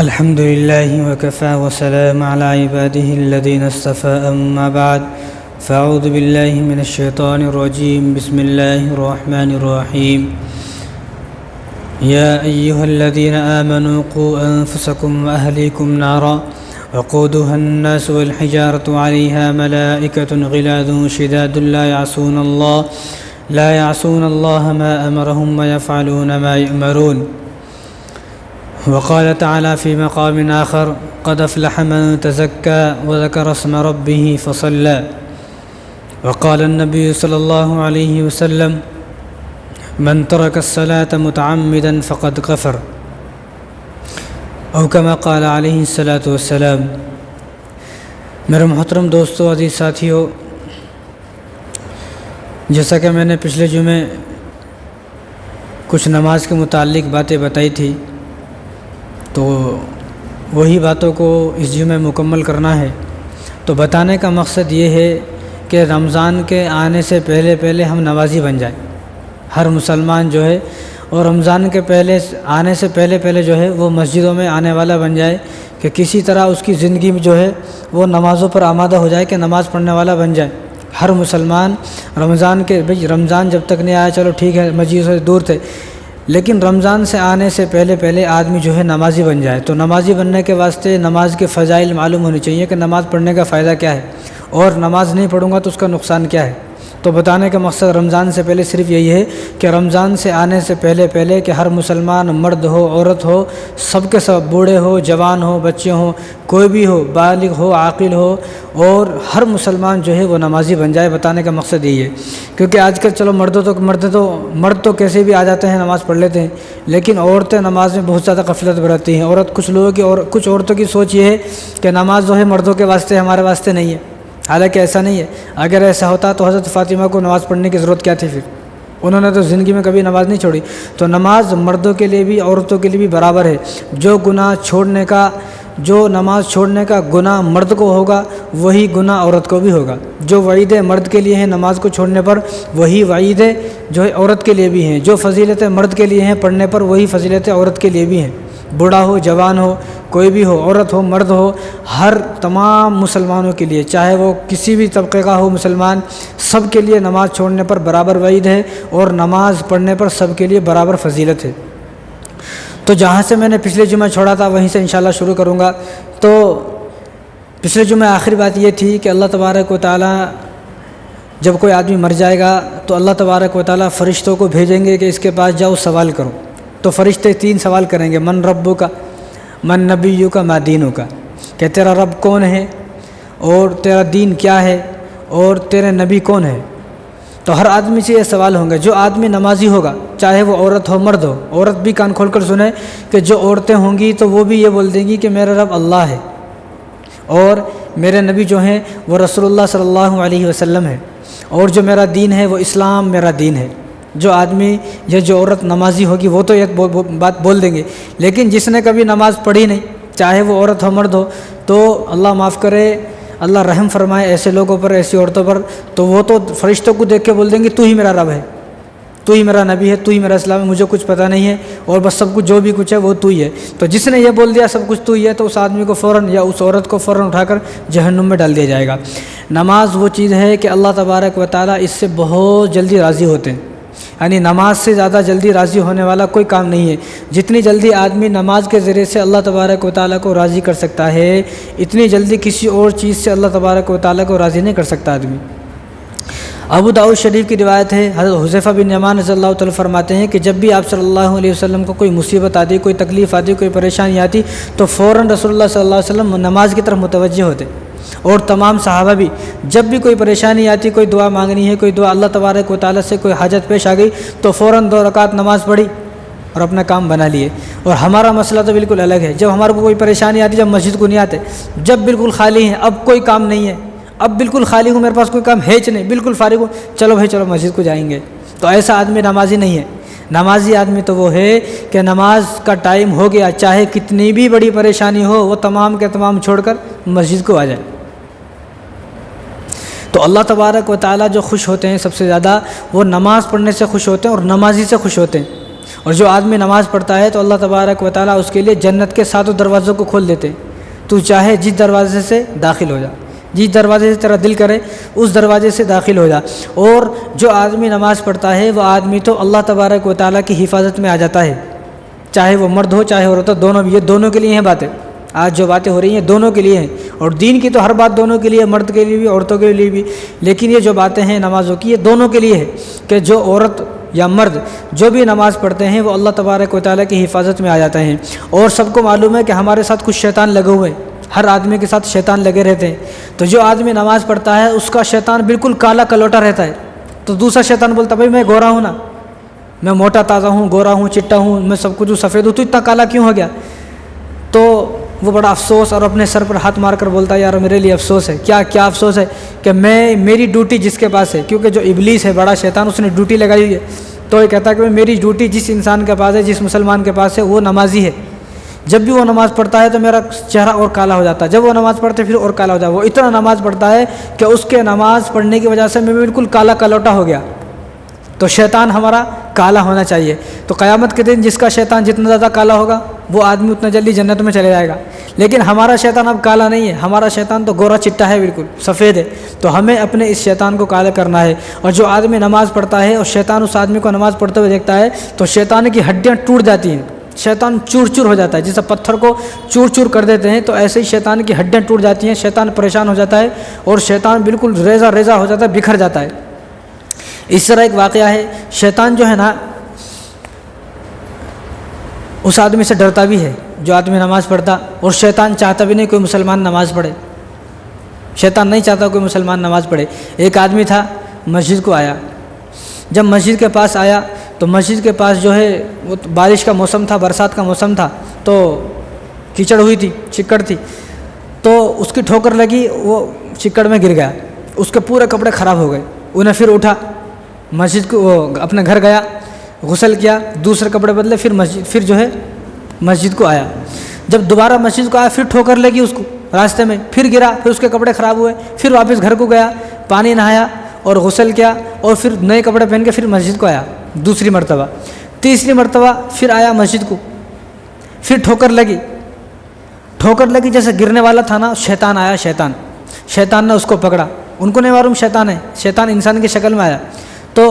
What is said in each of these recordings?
الحمد لله وكفى وسلام على عباده الذين اصطفى أما بعد فأعوذ بالله من الشيطان الرجيم بسم الله الرحمن الرحيم يا أيها الذين آمنوا قوا أنفسكم وأهليكم نارا وقودها الناس والحجارة عليها ملائكة غلاظ شداد لا يعصون الله ما أمرهم ويفعلون ما يؤمرون. وقال تعالى في مقام آخر قد أفلح من تزكى وذكر اسم ربه فصلى. وقال النبي صلى الله عليه وسلم من ترك الصلاة متعمدا فقد كفر او كما قال علیہ الصلاۃ والسلام. میرے محترم دوستو، عزیز ساتھیو، جیسا کہ میں نے پچھلے جمعے کچھ نماز کے متعلق باتیں بتائی تھی، تو وہی باتوں کو اس جمعے مکمل کرنا ہے. تو بتانے کا مقصد یہ ہے کہ رمضان کے آنے سے پہلے ہم نمازی بن جائیں. ہر مسلمان جو ہے اور رمضان کے آنے سے پہلے جو ہے وہ مسجدوں میں آنے والا بن جائے، کہ کسی طرح اس کی زندگی میں جو ہے وہ نمازوں پر آمادہ ہو جائے، کہ نماز پڑھنے والا بن جائے. ہر مسلمان رمضان جب تک نہیں آیا، چلو ٹھیک ہے، مسجد سے دور تھے، لیکن رمضان سے آنے سے پہلے آدمی جو ہے نمازی بن جائے. تو نمازی بننے کے واسطے نماز کے فضائل معلوم ہونی چاہیے، کہ نماز پڑھنے کا فائدہ کیا ہے، اور نماز نہیں پڑھوں گا تو اس کا نقصان کیا ہے. تو بتانے کا مقصد رمضان سے پہلے صرف یہی ہے کہ رمضان سے آنے سے پہلے کہ ہر مسلمان، مرد ہو عورت ہو، سب کے سب، بوڑھے ہو جوان ہو بچے ہوں، کوئی بھی ہو، بالغ ہو عاقل ہو، اور ہر مسلمان جو ہے وہ نمازی بن جائے. بتانے کا مقصد یہی ہے، کیونکہ آج کل چلو مرد تو کیسے بھی آ جاتے ہیں، نماز پڑھ لیتے ہیں، لیکن عورتیں نماز میں بہت زیادہ غفلت برتتی ہیں. کچھ لوگوں کی اور کچھ عورتوں کی سوچ یہ ہے کہ نماز جو ہے مردوں کے واسطے، ہمارے واسطے نہیں ہے. حالانکہ ایسا نہیں ہے. اگر ایسا ہوتا تو حضرت فاطمہ کو نماز پڑھنے کی ضرورت کیا تھی؟ پھر انہوں نے تو زندگی میں کبھی نماز نہیں چھوڑی. تو نماز مردوں کے لیے بھی عورتوں کے لیے بھی برابر ہے. جو نماز چھوڑنے کا گناہ مرد کو ہوگا، وہی گناہ عورت کو بھی ہوگا. جو وعیدیں مرد کے لیے ہیں نماز کو چھوڑنے پر، وہی وعیدیں جو ہے عورت کے لیے بھی ہیں. جو فضیلتیں مرد کے لیے ہیں پڑھنے پر، وہی فضیلتیں عورت کے لیے بھی ہیں. بوڑھا ہو جوان ہو، کوئی بھی ہو، عورت ہو مرد ہو، ہر تمام مسلمانوں کے لیے، چاہے وہ کسی بھی طبقے کا ہو مسلمان، سب کے لیے نماز چھوڑنے پر برابر وعید ہے، اور نماز پڑھنے پر سب کے لیے برابر فضیلت ہے. تو جہاں سے میں نے پچھلے جمعہ چھوڑا تھا وہیں سے انشاءاللہ شروع کروں گا. تو پچھلے جمعہ آخری بات یہ تھی کہ اللہ تبارک و تعالیٰ جب کوئی آدمی مر جائے گا تو اللہ تبارک و تعالیٰ فرشتوں کو بھیجیں گے کہ اس کے پاس جاؤ سوال کرو. تو فرشتے 3 سوال کریں گے: من ربو کا، من نبیو کا، ما دینو کا، کہ تیرا رب کون ہے، اور تیرا دین کیا ہے، اور تیرے نبی کون ہے. تو ہر آدمی سے یہ سوال ہوں گے. جو آدمی نمازی ہوگا، چاہے وہ عورت ہو مرد ہو، عورت بھی کان کھول کر سنیں کہ جو عورتیں ہوں گی تو وہ بھی یہ بول دیں گی کہ میرا رب اللہ ہے، اور میرے نبی جو ہیں وہ رسول اللہ صلی اللہ علیہ وسلم ہے، اور جو میرا دین ہے وہ اسلام میرا دین ہے. جو آدمی یا جو عورت نمازی ہوگی وہ تو یہ بات بول دیں گے. لیکن جس نے کبھی نماز پڑھی نہیں، چاہے وہ عورت ہو مرد ہو، تو اللہ معاف کرے، اللہ رحم فرمائے ایسے لوگوں پر، ایسی عورتوں پر، تو وہ تو فرشتوں کو دیکھ کے بول دیں گے تو ہی میرا رب ہے، تو ہی میرا نبی ہے، تو ہی میرا اسلام ہے، مجھے کچھ پتہ نہیں ہے، اور بس سب کچھ جو بھی کچھ ہے وہ تو ہی ہے. تو جس نے یہ بول دیا سب کچھ تو ہی ہے، تو اس آدمی کو فوراً یا اس عورت کو فوراً اٹھا کر جہنم میں ڈال دیا جائے گا. نماز وہ چیز ہے کہ اللہ تبارک و تعالیٰ اس سے بہت جلدی راضی ہوتے ہیں. یعنی نماز سے زیادہ جلدی راضی ہونے والا کوئی کام نہیں ہے. جتنی جلدی آدمی نماز کے ذریعے سے اللہ تبارک و تعالیٰ کو راضی کر سکتا ہے، اتنی جلدی کسی اور چیز سے اللہ تبارک و تعالیٰ کو راضی نہیں کر سکتا آدمی. ابو داؤد شریف کی روایت ہے، حضرت حذیفہ بن یمان رضی اللہ تعالیٰ فرماتے ہیں کہ جب بھی آپ صلی اللہ علیہ وسلم کو کوئی مصیبت آتی، کوئی تکلیف آتی، کوئی پریشانی آتی، تو فوراً رسول اللہ صلی اللہ علیہ وسلم نماز کی طرف متوجہ ہوتے. اور تمام صحابہ بھی جب بھی کوئی پریشانی آتی، کوئی دعا مانگنی ہے، کوئی دعا اللہ تبارک و تعالیٰ سے کوئی حاجت پیش آ گئی، تو فوراً 2 رکعت نماز پڑھی اور اپنا کام بنا لیے. اور ہمارا مسئلہ تو بالکل الگ ہے. جب ہمارے کو کوئی پریشانی آتی، جب مسجد کو نہیں آتے، جب بالکل خالی ہیں، اب کوئی کام نہیں ہے، اب بالکل خالی ہوں، میرے پاس کوئی کام ہے نہیں، بالکل فارغ ہوں، چلو بھائی چلو مسجد کو جائیں گے. تو ایسا آدمی نمازی نہیں ہے. نمازی آدمی تو وہ ہے کہ نماز کا ٹائم ہو گیا، چاہے کتنی بھی بڑی پریشانی ہو، وہ تمام کے تمام چھوڑ کر مسجد کو آ جائے. تو اللہ تبارک و تعالیٰ جو خوش ہوتے ہیں سب سے زیادہ، وہ نماز پڑھنے سے خوش ہوتے ہیں اور نمازی سے خوش ہوتے ہیں. اور جو آدمی نماز پڑھتا ہے تو اللہ تبارک و تعالیٰ اس کے لیے جنت کے 7 دروازوں کو کھول دیتے ہیں. تو چاہے جس دروازے سے داخل ہو جا، جس دروازے سے تیرا دل کرے اس دروازے سے داخل ہو جا. اور جو آدمی نماز پڑھتا ہے وہ آدمی تو اللہ تبارک و تعالیٰ کی حفاظت میں آ جاتا ہے، چاہے وہ مرد ہو چاہے عورت ہو، دونوں بھی. یہ دونوں کے لیے ہیں باتیں، آج جو باتیں ہو رہی ہیں دونوں کے لیے ہیں. اور دین کی تو ہر بات دونوں کے لیے، مرد کے لیے بھی عورتوں کے لیے بھی. لیکن یہ جو باتیں ہیں نمازوں کی، یہ دونوں کے لیے ہے کہ جو عورت یا مرد جو بھی نماز پڑھتے ہیں وہ اللہ تبارک و تعالیٰ کی حفاظت میں آ جاتے ہیں. اور سب کو معلوم ہے کہ ہمارے ساتھ کچھ شیطان لگے ہوئے ہیں، ہر آدمی کے ساتھ شیطان لگے رہتے ہیں. تو جو آدمی نماز پڑھتا ہے اس کا شیطان بالکل کالا کلوٹا رہتا ہے. تو دوسرا شیطان بولتا بھائی میں گورا ہوں نا، میں موٹا تازہ ہوں، گورا ہوں، چٹا ہوں، میں سب کچھ سفید ہوں، تو اتنا کالا کیوں ہو گیا؟ تو وہ بڑا افسوس اور اپنے سر پر ہاتھ مار کر بولتا ہے یار میرے لیے افسوس ہے. کیا افسوس ہے؟ کہ میری ڈیوٹی جس کے پاس ہے، کیونکہ جو ابلیس ہے بڑا شیطان اس نے ڈیوٹی لگائی ہوئی ہے. تو یہ کہتا ہے کہ میری ڈیوٹی جس انسان کے پاس ہے، جس مسلمان کے پاس ہے، وہ نمازی ہے. جب بھی وہ نماز پڑھتا ہے تو میرا چہرہ اور کالا ہو جاتا ہے، جب وہ نماز پڑھتے پھر اور کالا ہو جاتا ہے. وہ اتنا نماز پڑھتا ہے کہ اس کے نماز پڑھنے کی وجہ سے میں بالکل کالا کلوٹا ہو گیا. تو شیطان ہمارا کالا ہونا چاہیے. تو قیامت کے دن جس کا شیطان جتنا زیادہ کالا ہوگا وہ آدمی اتنا جلدی جنت میں چلے جائے گا. لیکن ہمارا شیطان اب کالا نہیں ہے، ہمارا شیطان تو گورا چٹا ہے، بالکل سفید ہے. تو ہمیں اپنے اس شیطان کو کالا کرنا ہے. اور جو آدمی نماز پڑھتا ہے اور شیطان اس آدمی کو نماز پڑھتے ہوئے دیکھتا ہے تو شیطان کی ہڈیاں ٹوٹ جاتی ہیں، شیطان چور چور ہو جاتا ہے. جیسے پتھر کو چور چور کر دیتے ہیں تو ایسے ہی شیطان کی ہڈیاں ٹوٹ جاتی ہیں، شیطان پریشان ہو جاتا ہے اور شیطان بالکل ریزہ ریزہ ہو جاتا ہے، بکھر جاتا ہے. اس طرح ایک واقعہ ہے، شیطان جو ہے نا اس آدمی سے ڈرتا بھی ہے جو آدمی نماز پڑھتا، اور شیطان چاہتا بھی نہیں کوئی مسلمان نماز پڑھے. شیطان نہیں چاہتا کوئی مسلمان نماز پڑھے. ایک آدمی تھا مسجد کو آیا، جب مسجد کے پاس آیا تو مسجد کے پاس جو ہے وہ بارش کا موسم تھا، برسات کا موسم تھا، تو کیچڑ ہوئی تھی، چکڑ تھی. تو اس کی ٹھوکر لگی، وہ چکڑ میں گر گیا، اس کے پورے کپڑے خراب ہو گئے. انہیں پھر اٹھا مسجد کو، وہ اپنے گھر گیا، غسل کیا، دوسرے کپڑے بدلے، پھر جو ہے مسجد کو آیا. جب دوبارہ مسجد کو آیا پھر ٹھوکر لگی اس کو راستے میں، پھر گرا، پھر اس کے کپڑے خراب ہوئے، پھر واپس گھر کو گیا، پانی نہایا اور غسل کیا اور پھر نئے کپڑے پہن کے پھر مسجد کو آیا دوسری مرتبہ. تیسری مرتبہ پھر آیا مسجد کو، پھر ٹھوکر لگی، جیسے گرنے والا تھا نا، شیطان آیا. شیطان نے اس کو پکڑا. ان کو نہیں معلوم شیطان ہے، شیطان انسان کی شکل میں آیا. تو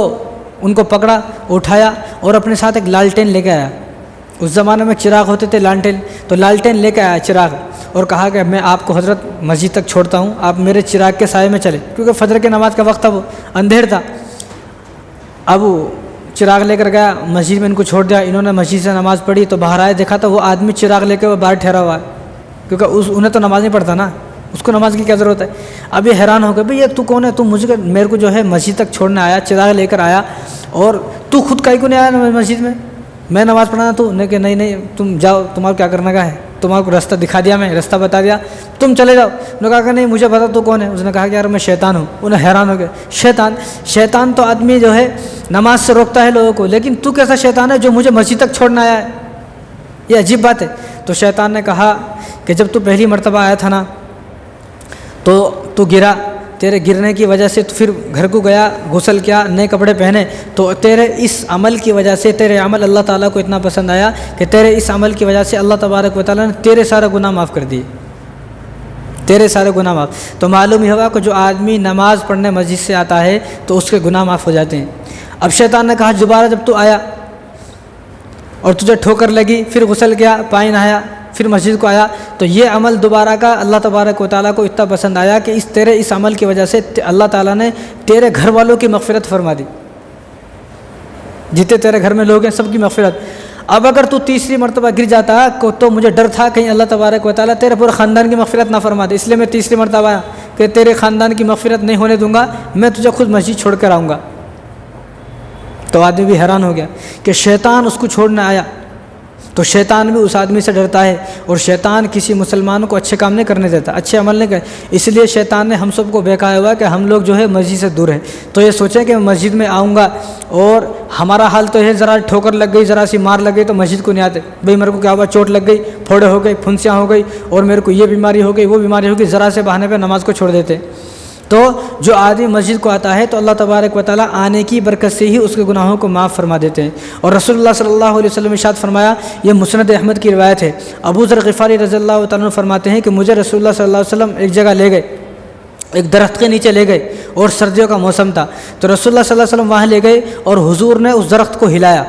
ان کو پکڑا، اٹھایا اور اپنے ساتھ ایک لالٹین لے کے آیا. اس زمانے میں چراغ ہوتے تھے، لالٹین، تو لالٹین لے کے آیا چراغ، اور کہا کہ میں آپ کو حضرت مسجد تک چھوڑتا ہوں، آپ میرے چراغ کے سائے میں چلے، کیونکہ فجر کی نماز کا وقت تھا، وہ اندھیر تھا. اب وہ چراغ لے کر گیا مسجد میں، ان کو چھوڑ دیا. انہوں نے مسجد سے نماز پڑھی تو باہر آئے، دیکھا تو وہ آدمی چراغ لے کے وہ باہر ٹھہرا ہوا ہے، کیونکہ انہیں تو نماز نہیں پڑھتا نا، اس کو نماز کی کیا ضرورت ہے. اب یہ حیران ہو گئے، بھئی یہ تو کون ہے، تو میرے کو جو ہے مسجد تک چھوڑنے آیا، چراغ لے کر آیا، اور تو خود کہیں کو نہیں آیا مسجد میں نماز پڑھانا. تو نے کہ نہیں تم جاؤ، تمہارا کیا کرنے کا ہے، تمہارے کو راستہ دکھا دیا، میں راستہ بتا دیا، تم چلے جاؤ. انہوں نے کہا کہ نہیں مجھے پتا تو کون ہے. اس نے کہا کہ یار میں شیطان ہوں. انہیں حیران ہو گئے، شیطان تو آدمی جو ہے نماز سے روکتا ہے لوگوں کو، لیکن تو کیسا شیطان ہے جو مجھے مسجد تک چھوڑنا آیا ہے، یہ عجیب بات ہے. تو شیطان نے کہا کہ جب تو پہلی مرتبہ آیا تھا نا تو گرا، تیرے گرنے کی وجہ سے تو پھر گھر کو گیا، غسل کیا، نئے کپڑے پہنے، تو تیرے اس عمل کی وجہ سے، تیرے عمل اللہ تعالیٰ کو اتنا پسند آیا کہ تیرے اس عمل کی وجہ سے اللہ تبارک و تعالیٰ نے تیرے سارے گناہ معاف کر دیے، تیرے سارے گناہ معاف. تو معلوم ہی ہوگا کہ جو آدمی نماز پڑھنے مسجد سے آتا ہے تو اس کے گناہ معاف ہو جاتے ہیں. اب شیطان نے کہا دوبارہ جب تو آیا اور تجھے ٹھوکر لگی، پھر غسل کیا، پانی نہایا، پھر مسجد کو آیا، تو یہ عمل دوبارہ کا اللہ تبارک و تعالیٰ کو اتنا پسند آیا کہ تیرے اس عمل کی وجہ سے اللہ تعالیٰ نے تیرے گھر والوں کی مغفرت فرما دی، جتنے تیرے گھر میں لوگ ہیں سب کی مغفرت. اب اگر تو تیسری مرتبہ گر جاتا تو مجھے ڈر تھا کہیں اللہ تبارک و تعالیٰ تیرے پورے خاندان کی مغفرت نہ فرما دے، اس لیے میں تیسری مرتبہ آیا کہ تیرے خاندان کی مغفرت نہیں ہونے دوں گا، میں تجھے خود مسجد چھوڑ کر آؤں گا. تو آدمی بھی حیران ہو گیا کہ شیطان اس کو چھوڑنے آیا. تو شیطان بھی اس آدمی سے ڈرتا ہے، اور شیطان کسی مسلمان کو اچھے کام نہیں کرنے دیتا، اچھے عمل نہیں کرے. اس لیے شیطان نے ہم سب کو بہکایا ہوا کہ ہم لوگ جو ہے مسجد سے دور ہیں. تو یہ سوچیں کہ میں مسجد میں آؤں گا اور ہمارا حال تو ہے ذرا ٹھوکر لگ گئی، ذرا سی مار لگ گئی تو مسجد کو نہیں آتے. بھئی میرے کو کیا ہوا، چوٹ لگ گئی، پھوڑے ہو گئی، پھنسیاں ہو گئی، اور میرے کو یہ بیماری ہو گئی، وہ بیماری ہو گئی، ذرا سے بہانے پہ نماز کو چھوڑ دیتے. تو جو آدمی مسجد کو آتا ہے تو اللہ تبارک و تعالیٰ آنے کی برکت سے ہی اس کے گناہوں کو معاف فرما دیتے ہیں۔ اور رسول اللہ صلی اللہ علیہ وسلم نے ارشاد فرمایا، یہ مسند احمد کی روایت ہے، ابو ذر غفاری رضی اللہ تعالیٰ عنہ فرماتے ہیں کہ مجھے رسول اللہ صلی اللہ علیہ وسلم ایک جگہ لے گئے، ایک درخت کے نیچے لے گئے اور سردیوں کا موسم تھا، تو رسول اللہ صلی اللہ علیہ وسلم وہاں لے گئے اور حضور نے اس درخت کو ہلایا،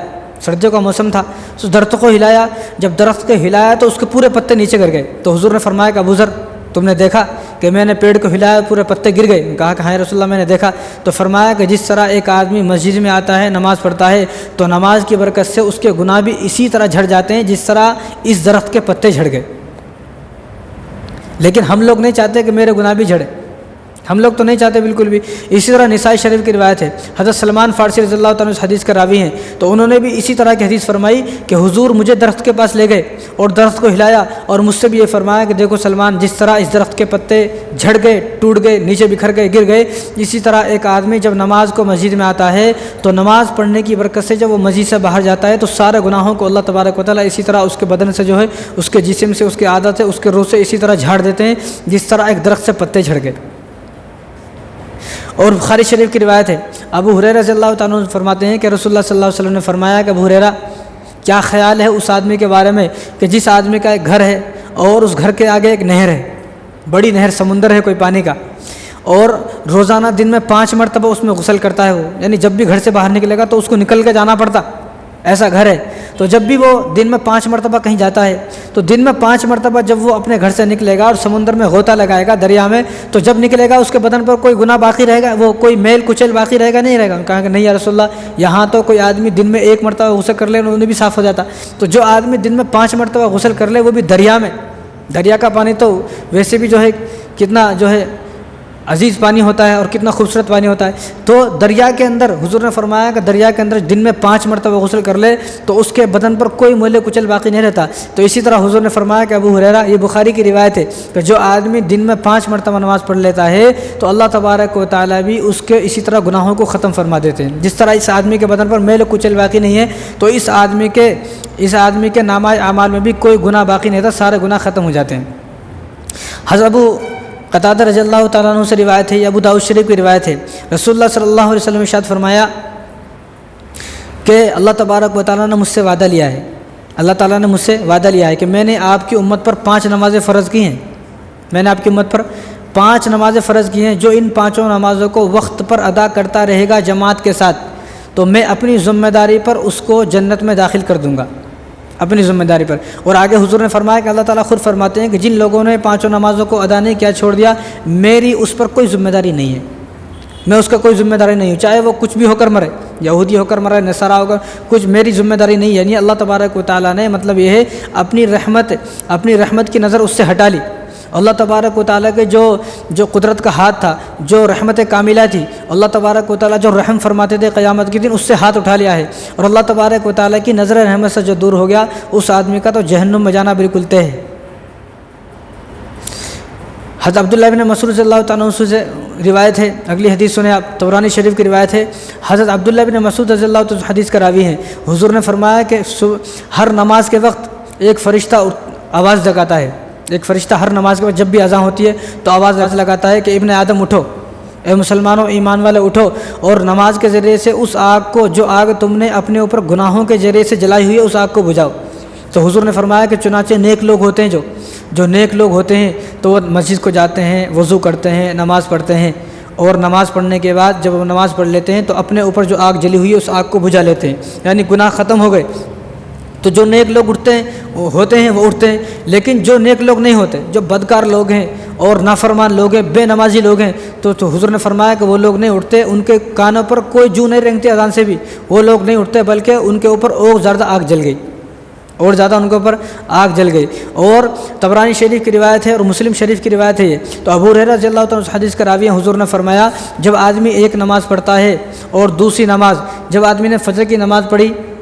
سردیوں کا موسم تھا، اس درخت کو ہلایا، جب درخت کو ہلایا تو اس کے پورے پتے نیچے گر گئے، تو حضور نے فرمایا کہ ابو ذر تم نے دیکھا کہ میں نے پیڑ کو ہلایا پورے پتے گر گئے؟ کہا کہ ہاں رسول اللہ میں نے دیکھا۔ تو فرمایا کہ جس طرح ایک آدمی مسجد میں آتا ہے، نماز پڑھتا ہے، تو نماز کی برکت سے اس کے گناہ بھی اسی طرح جھڑ جاتے ہیں جس طرح اس درخت کے پتے جھڑ گئے۔ لیکن ہم لوگ نہیں چاہتے کہ میرے گناہ بھی جھڑے، ہم لوگ تو نہیں چاہتے بالکل بھی۔ اسی طرح نسائی شریف کی روایت ہے، حضرت سلمان فارسی رضی اللہ تعالیٰ عنہ حدیث کا راوی ہیں، تو انہوں نے بھی اسی طرح کی حدیث فرمائی کہ حضور مجھے درخت کے پاس لے گئے اور درخت کو ہلایا اور مجھ سے بھی یہ فرمایا کہ دیکھو سلمان، جس طرح اس درخت کے پتے جھڑ گئے، ٹوٹ گئے، نیچے بکھر گئے، گر گئے، اسی طرح ایک آدمی جب نماز کو مسجد میں آتا ہے تو نماز پڑھنے کی برکت سے جب وہ مسجد سے باہر جاتا ہے تو سارے گناہوں کو اللہ تبارک و تعالیٰ اسی طرح اس کے بدن سے جو ہے، اس کے جسم سے، اس کی عادت سے، اس کے روح سے اسی طرح جھاڑ دیتے ہیں جس طرح ایک درخت سے پتے جھڑ گئے۔ اور بخاری شریف کی روایت ہے، ابو ہریرہ رضی اللہ تعالیٰ عنہ فرماتے ہیں کہ رسول اللہ صلی اللہ علیہ وسلم نے فرمایا کہ ابو ہریرہ، کیا خیال ہے اس آدمی کے بارے میں کہ جس آدمی کا ایک گھر ہے اور اس گھر کے آگے ایک نہر ہے، بڑی نہر، سمندر ہے کوئی پانی کا، اور روزانہ دن میں 5 مرتبہ اس میں غسل کرتا ہے وہ، یعنی جب بھی گھر سے باہر نکلے گا تو اس کو نکل کے جانا پڑتا، ایسا گھر ہے، تو جب بھی وہ دن میں 5 مرتبہ کہیں جاتا ہے تو دن میں 5 مرتبہ جب وہ اپنے گھر سے نکلے گا اور سمندر میں غوطہ لگائے گا، دریا میں، تو جب نکلے گا اس کے بدن پر کوئی گناہ باقی رہے گا، وہ کوئی میل کچل باقی رہے گا؟ نہیں رہے گا۔ کہا کہ نہیں یا رسول اللہ، یہاں تو کوئی آدمی دن میں 1 مرتبہ غسل کر لے انہیں بھی صاف ہو جاتا، تو جو آدمی دن میں 5 مرتبہ غسل کر لے وہ بھی دریا میں، دریا کا پانی تو ویسے بھی جو ہے کتنا جو ہے عزیز پانی ہوتا ہے اور کتنا خوبصورت پانی ہوتا ہے، تو دریا کے اندر حضور نے فرمایا کہ دریا کے اندر دن میں 5 مرتبہ غسل کر لے تو اس کے بدن پر کوئی میل کچل باقی نہیں رہتا۔ تو اسی طرح حضور نے فرمایا کہ ابو ہریرہ، یہ بخاری کی روایت ہے، کہ جو آدمی دن میں 5 مرتبہ نماز پڑھ لیتا ہے تو اللہ تبارک و تعالیٰ بھی اس کے اسی طرح گناہوں کو ختم فرما دیتے ہیں، جس طرح اس آدمی کے بدن پر میل کچل باقی نہیں ہے تو اس آدمی کے نامہ اعمال میں بھی کوئی گناہ باقی نہیں رہتا، سارے گناہ ختم ہو جاتے ہیں۔ حضرت ابو قتادہ رضی اللہ تعالیٰ عنہ سے روایت ہے، ابو داؤد شریف کی روایت ہے، رسول اللہ صلی اللہ علیہ وسلم نے ارشاد فرمایا کہ اللہ تبارک و تعالیٰ نے مجھ سے وعدہ لیا ہے، اللہ تعالیٰ نے مجھ سے وعدہ لیا ہے کہ میں نے آپ کی امت پر 5 نمازیں فرض کی ہیں، میں نے آپ کی امت پر 5 نمازیں فرض کی ہیں، جو ان 5 نمازوں کو وقت پر ادا کرتا رہے گا جماعت کے ساتھ تو میں اپنی ذمہ داری پر اس کو جنت میں داخل کر دوں گا، اپنی ذمہ داری پر۔ اور آگے حضور نے فرمایا کہ اللہ تعالیٰ خود فرماتے ہیں کہ جن لوگوں نے 5 نمازوں کو ادا نہیں کیا، چھوڑ دیا، میری اس پر کوئی ذمہ داری نہیں ہے، میں اس کا کوئی ذمہ داری نہیں ہوں، چاہے وہ کچھ بھی ہو کر مرے، یہودی ہو کر مرے، نصارہ ہو کر، کچھ میری ذمہ داری نہیں ہے۔ یعنی اللہ تبارک و تعالیٰ نے، مطلب یہ ہے اپنی رحمت کی نظر اس سے ہٹا لی۔ اللہ تبارک و تعالیٰ کے جو قدرت کا ہاتھ تھا، جو رحمت کاملہ تھی، اللہ تبارک و تعالیٰ جو رحم فرماتے تھے قیامت کے دن، اس سے ہاتھ اٹھا لیا ہے، اور اللہ تبارک و تعالیٰ کی نظر رحمت سے جو دور ہو گیا اس آدمی کا تو جہنم میں جانا بالکل طے ہے۔ حضرت عبداللہ بن مسعود رضی اللہ تعالیٰ عنہ سے روایت ہے، اگلی حدیث سنیں آپ، طبرانی شریف کی روایت ہے، حضرت عبداللہ بن مسعود رضی اللہ تعالیٰ حدیث کا راوی ہیں، حضور نے فرمایا کہ ہر نماز کے وقت ایک فرشتہ آواز لگاتا ہے، ایک فرشتہ ہر نماز کے وقت جب بھی اذان ہوتی ہے تو آواز لگاتا ہے کہ ابن آدم اٹھو، اے مسلمانوں، ایمان والے اٹھو، اور نماز کے ذریعے سے اس آگ کو، جو آگ تم نے اپنے اوپر گناہوں کے ذریعے سے جلائی ہوئی ہے، اس آگ کو بجھاؤ۔ تو حضور نے فرمایا کہ چنانچہ نیک لوگ ہوتے ہیں، جو نیک لوگ ہوتے ہیں تو وہ مسجد کو جاتے ہیں، وضو کرتے ہیں، نماز پڑھتے ہیں، اور نماز پڑھنے کے بعد جب وہ نماز پڑھ لیتے ہیں تو اپنے اوپر جو آگ جلی ہوئی ہے اس آگ کو بجھا لیتے ہیں، یعنی گناہ ختم ہو گئے۔ تو جو نیک لوگ ہوتے ہیں وہ اٹھتے ہیں، لیکن جو نیک لوگ نہیں ہوتے، جو بدکار لوگ ہیں اور نافرمان لوگ ہیں، بے نمازی لوگ ہیں، تو حضور نے فرمایا کہ وہ لوگ نہیں اٹھتے، ان کے کانوں پر کوئی جو نہیں رینگتی اذان سے بھی، وہ لوگ نہیں اٹھتے، بلکہ ان کے اوپر اور زیادہ آگ جل گئی، اور زیادہ ان کے اوپر آگ جل گئی۔ اور طبرانی شریف کی روایت ہے اور مسلم شریف کی روایت ہے یہ، تو ابو ہریرہ رضی اللہ تعالیٰ عنہ حدیث کا راوی ہیں، حضور نے فرمایا جب آدمی ایک نماز پڑھتا ہے اور دوسری نماز، جب آدمی نے فجر کی نماز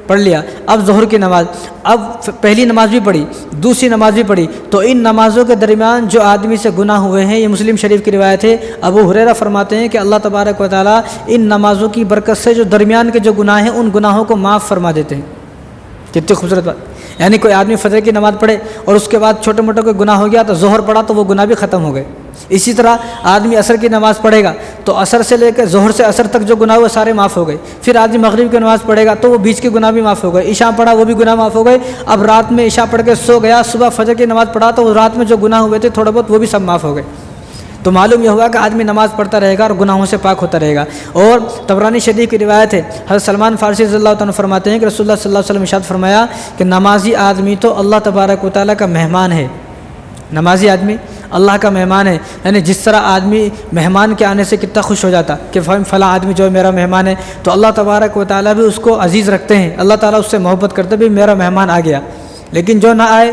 پڑھ لیا، اب ظہر کی نماز، اب پہلی نماز بھی پڑھی، دوسری نماز بھی پڑھی، تو ان نمازوں کے درمیان جو آدمی سے گناہ ہوئے ہیں، یہ مسلم شریف کی روایت ہے، ابو ہریرہ فرماتے ہیں کہ اللہ تبارک و تعالیٰ ان نمازوں کی برکت سے جو درمیان کے جو گناہ ہیں ان گناہوں کو معاف فرما دیتے ہیں۔ کتنی خوبصورت بات! یعنی کوئی آدمی فجر کی نماز پڑھے اور اس کے بعد چھوٹے موٹے کوئی گناہ ہو گیا تو ظہر پڑھا تو وہ گناہ بھی ختم ہو گئے۔ اسی طرح آدمی عصر کی نماز پڑھے گا تو عصر سے لے کے ظہر سے عصر تک جو گناہ ہوئے سارے معاف ہو گئے۔ پھر آدمی مغرب کی نماز پڑھے گا تو وہ بیچ کے گناہ بھی معاف ہو گئے۔ عشاء پڑھا وہ بھی گناہ معاف ہو گئے۔ اب رات میں عشاء پڑھ کے سو گیا، صبح فجر کی نماز پڑھا تو رات میں جو گناہ ہوئے تھے تھوڑے بہت وہ بھی سب معاف ہو گئے۔ تو معلوم یہ ہوا کہ آدمی نماز پڑھتا رہے گا اور گناہوں سے پاک ہوتا رہے گا۔ اور طبرانی شریف کی روایت ہے، حضرت سلمان فارسی رضی اللہ تعالیٰ فرماتے ہیں کہ رسول اللہ صلی اللہ علیہ وسلم ارشاد فرمایا کہ نمازی آدمی تو اللہ تبارک و تعالیٰ کا مہمان ہے۔ نمازی آدمی اللہ کا مہمان ہے، یعنی جس طرح آدمی مہمان کے آنے سے کتنا خوش ہو جاتا کہ فلاں آدمی جو ہے میرا مہمان ہے، تو اللہ تبارک و تعالیٰ بھی اس کو عزیز رکھتے ہیں، اللہ تعالیٰ اس سے محبت کرتے بھی میرا مہمان آ گیا۔ لیکن جو نہ آئے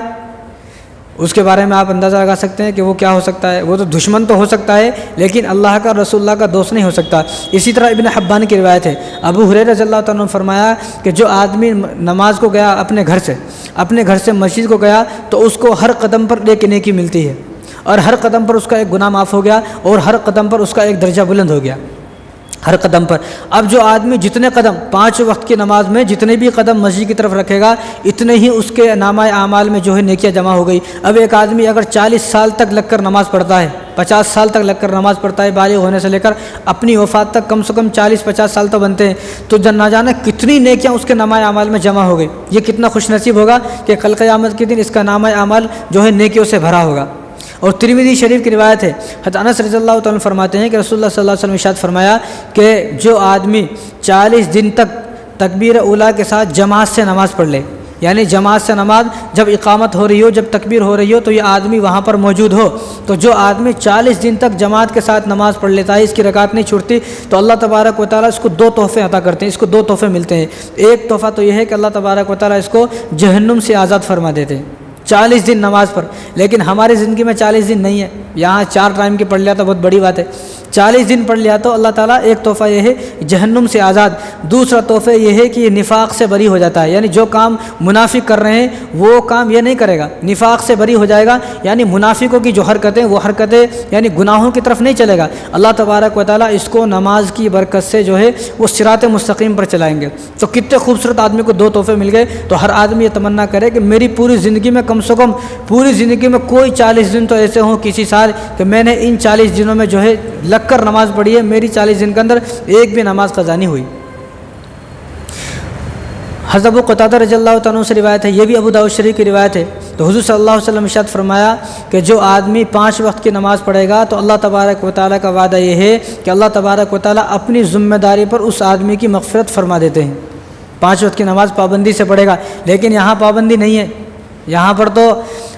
اس کے بارے میں آپ اندازہ لگا سکتے ہیں کہ وہ کیا ہو سکتا ہے۔ وہ تو دشمن تو ہو سکتا ہے لیکن اللہ کا رسول اللہ کا دوست نہیں ہو سکتا۔ اسی طرح ابن حبان کی روایت ہے، ابو ہریرہ رضی اللہ تعالیٰ عنہ فرمایا کہ جو آدمی نماز کو گیا اپنے گھر سے مسجد کو گیا تو اس کو ہر قدم پر ایک نیکی ملتی ہے، اور ہر قدم پر اس کا ایک گناہ معاف ہو گیا، اور ہر قدم پر اس کا ایک درجہ بلند ہو گیا، ہر قدم پر۔ اب جو آدمی جتنے قدم 5 وقت کی نماز میں جتنے بھی قدم مسجد کی طرف رکھے گا اتنے ہی اس کے نامہ اعمال میں جو ہے نیکیاں جمع ہو گئی۔ اب ایک آدمی اگر 40 سال تک لگ کر نماز پڑھتا ہے، 50 سال تک لگ کر نماز پڑھتا ہے، بالغ ہونے سے لے کر اپنی وفات تک کم سے کم 40-50 سال تو بنتے ہیں، تو نہ جانے کتنی نیکیاں اس کے نامہ اعمال میں جمع ہو گئی۔ یہ کتنا خوش نصیب ہوگا کہ کل قیامت کے دن اس کا نامہ اعمال جو ہے نیکیوں سے بھرا ہوگا۔ اور ترمذی شریف کی روایت ہے، حضرت انس رضی اللہ تعالیٰ فرماتے ہیں کہ رسول اللہ صلی اللہ علیہ وسلم ارشاد فرمایا کہ جو آدمی 40 دن تک تکبیر اولیٰ کے ساتھ جماعت سے نماز پڑھ لے، یعنی جماعت سے نماز جب اقامت ہو رہی ہو، جب تکبیر ہو رہی ہو تو یہ آدمی وہاں پر موجود ہو، تو جو آدمی 40 دن تک جماعت کے ساتھ نماز پڑھ لیتا ہے، اس کی رکعت نہیں چھوٹتی، تو اللہ تبارک و تعالیٰ اس کو 2 تحفے عطا کرتے ہیں، اس کو 2 تحفے ملتے ہیں۔ ایک تحفہ تو یہ ہے کہ اللہ تبارک و تعالیٰ اس کو جہنم سے آزاد فرما دیتے ہیں 40 دن نماز پر۔ لیکن ہماری زندگی میں 40 دن نہیں ہے، یہاں 4 ٹائم کی پڑھ لیا تو بہت بڑی بات ہے، 40 دن پڑھ لیا تو اللہ تعالیٰ ایک تحفہ یہ ہے جہنم سے آزاد۔ دوسرا تحفہ یہ ہے کہ یہ نفاق سے بری ہو جاتا ہے، یعنی جو کام منافق کر رہے ہیں وہ کام یہ نہیں کرے گا، نفاق سے بری ہو جائے گا، یعنی منافقوں کی جو حرکتیں وہ حرکتیں یعنی گناہوں کی طرف نہیں چلے گا۔ اللہ تبارک و تعالیٰ اس کو نماز کی برکت سے جو ہے وہ صراط مستقیم پر چلائیں گے۔ تو کتنے خوبصورت آدمی کو 2 تحفے مل گئے، تو ہر آدمی یہ تمنا کرے کہ میری پوری زندگی میں کم سے کم پوری زندگی میں کوئی 40 دن تو ایسے ہوں کسی سال کہ میں نے ان 40 دنوں میں جو ہے لگ کر نماز پڑھی ہے، میری 40 دن کے اندر ایک بھی نماز قضا نہیں ہوئی۔ حضرت ابو قتادہ رضی اللہ تعالیٰ سے روایت ہے، یہ بھی ابو داؤد شریف کی روایت ہے، تو حضور صلی اللہ علیہ وسلم ارشاد فرمایا کہ جو آدمی 5 وقت کی نماز پڑھے گا تو اللہ تبارک و تعالیٰ کا وعدہ یہ ہے کہ اللہ تبارک و تعالیٰ اپنی ذمہ داری پر اس آدمی کی مغفرت فرما دیتے ہیں۔ 5 وقت کی نماز پابندی سے پڑھے گا، لیکن یہاں پابندی نہیں ہے، یہاں پر تو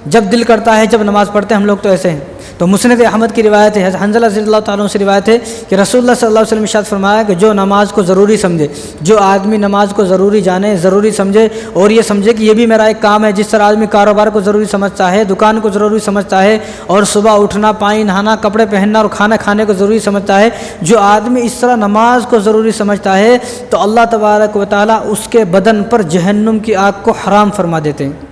جب دل کرتا ہے جب نماز پڑھتے ہیں ہم لوگ تو ایسے ہیں۔ تو مسند احمد کی روایت ہے، حنظلہ رضی اللہ تعالیٰ سے روایت ہے کہ رسول اللہ صلی اللہ علیہ وسلم ارشاد فرمایا کہ جو نماز کو ضروری سمجھے، جو آدمی نماز کو ضروری جانے، ضروری سمجھے، اور یہ سمجھے کہ یہ بھی میرا ایک کام ہے، جس طرح آدمی کاروبار کو ضروری سمجھتا ہے، دکان کو ضروری سمجھتا ہے، اور صبح اٹھنا، پانی نہانا، کپڑے پہننا اور کھانا کھانے کو ضروری سمجھتا ہے، جو آدمی اس طرح نماز کو ضروری سمجھتا ہے تو اللہ تبارک و تعالیٰ اس کے بدن پر جہنم کی آگ کو حرام فرما دیتے ہیں۔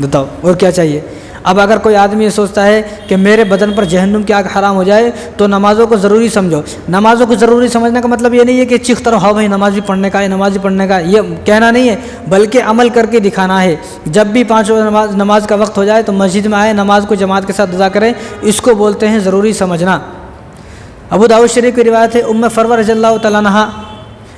بتاؤ اور کیا چاہیے؟ اب اگر کوئی آدمی یہ سوچتا ہے کہ میرے بدن پر جہنم کی آگ حرام ہو جائے تو نمازوں کو ضروری سمجھو۔ نمازوں کو ضروری سمجھنے کا مطلب یہ نہیں ہے کہ چیختا رہو ہاں بھائی نماز بھی پڑھنے کا ہے، نماز بھی پڑھنے کا ہے، یہ کہنا نہیں ہے، بلکہ عمل کر کے دکھانا ہے۔ جب بھی 5 وقت نماز کا وقت ہو جائے تو مسجد میں آئے، نماز کو جماعت کے ساتھ ادا کریں، اس کو بولتے ہیں ضروری سمجھنا۔ ابو داؤد شریف کی روایت ہے، ام فروہ رضی اللہ تعالیٰ عنہا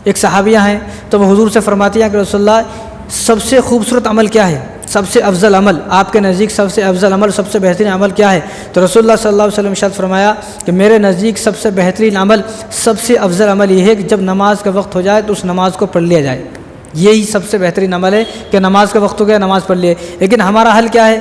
ایک صحابیہ ہیں، تو وہ حضور سے فرماتی ہیں کہ رسول اللہ سب سے خوبصورت عمل کیا ہے، سب سے افضل عمل آپ کے نزدیک، سب سے افضل عمل، سب سے بہترین عمل کیا ہے؟ تو رسول اللہ صلی اللہ علیہ وسلم ارشاد فرمایا کہ میرے نزدیک سب سے بہترین عمل، سب سے افضل عمل یہ ہے کہ جب نماز کا وقت ہو جائے تو اس نماز کو پڑھ لیا جائے۔ یہی سب سے بہترین عمل ہے کہ نماز کا وقت ہو گیا نماز پڑھ لیے۔ لیکن ہمارا حل کیا ہے؟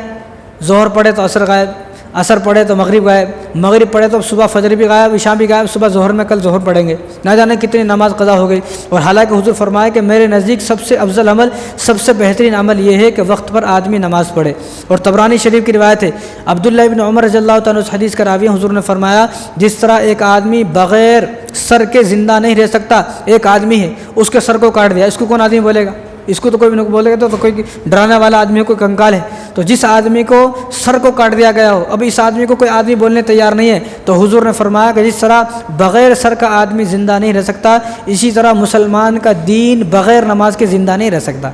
ظہر پڑھے تو عصر غائب، عصر پڑھے تو مغرب غائب، مغرب پڑھے تو صبح فجر بھی غائب، عشاء بھی غائب، صبح ظہر میں کل ظہر پڑھیں گے، نہ جانے کتنی نماز قضا ہو گئی۔ اور حالانکہ حضور فرمایا کہ میرے نزدیک سب سے افضل عمل، سب سے بہترین عمل یہ ہے کہ وقت پر آدمی نماز پڑھے۔ اور طبرانی شریف کی روایت ہے، عبداللہ ابن عمر رضی اللہ تعالیٰ اس حدیث کا راوی حضور نے فرمایا جس طرح ایک آدمی بغیر سر کے زندہ نہیں رہ سکتا، ایک آدمی ہے اس کے سر کو کاٹ دیا، اس کو کون آدمی بولے گا؟ اس کو تو کوئی نہیں بولے گا، تو کوئی ڈرانے والا آدمی ہو، کوئی کنکال ہے۔ تو جس آدمی کو سر کو کاٹ دیا گیا ہو، اب اس آدمی کو کوئی آدمی بولنے تیار نہیں ہے، تو حضور نے فرمایا کہ جس طرح بغیر سر کا آدمی زندہ نہیں رہ سکتا، اسی طرح مسلمان کا دین بغیر نماز کے زندہ نہیں رہ سکتا۔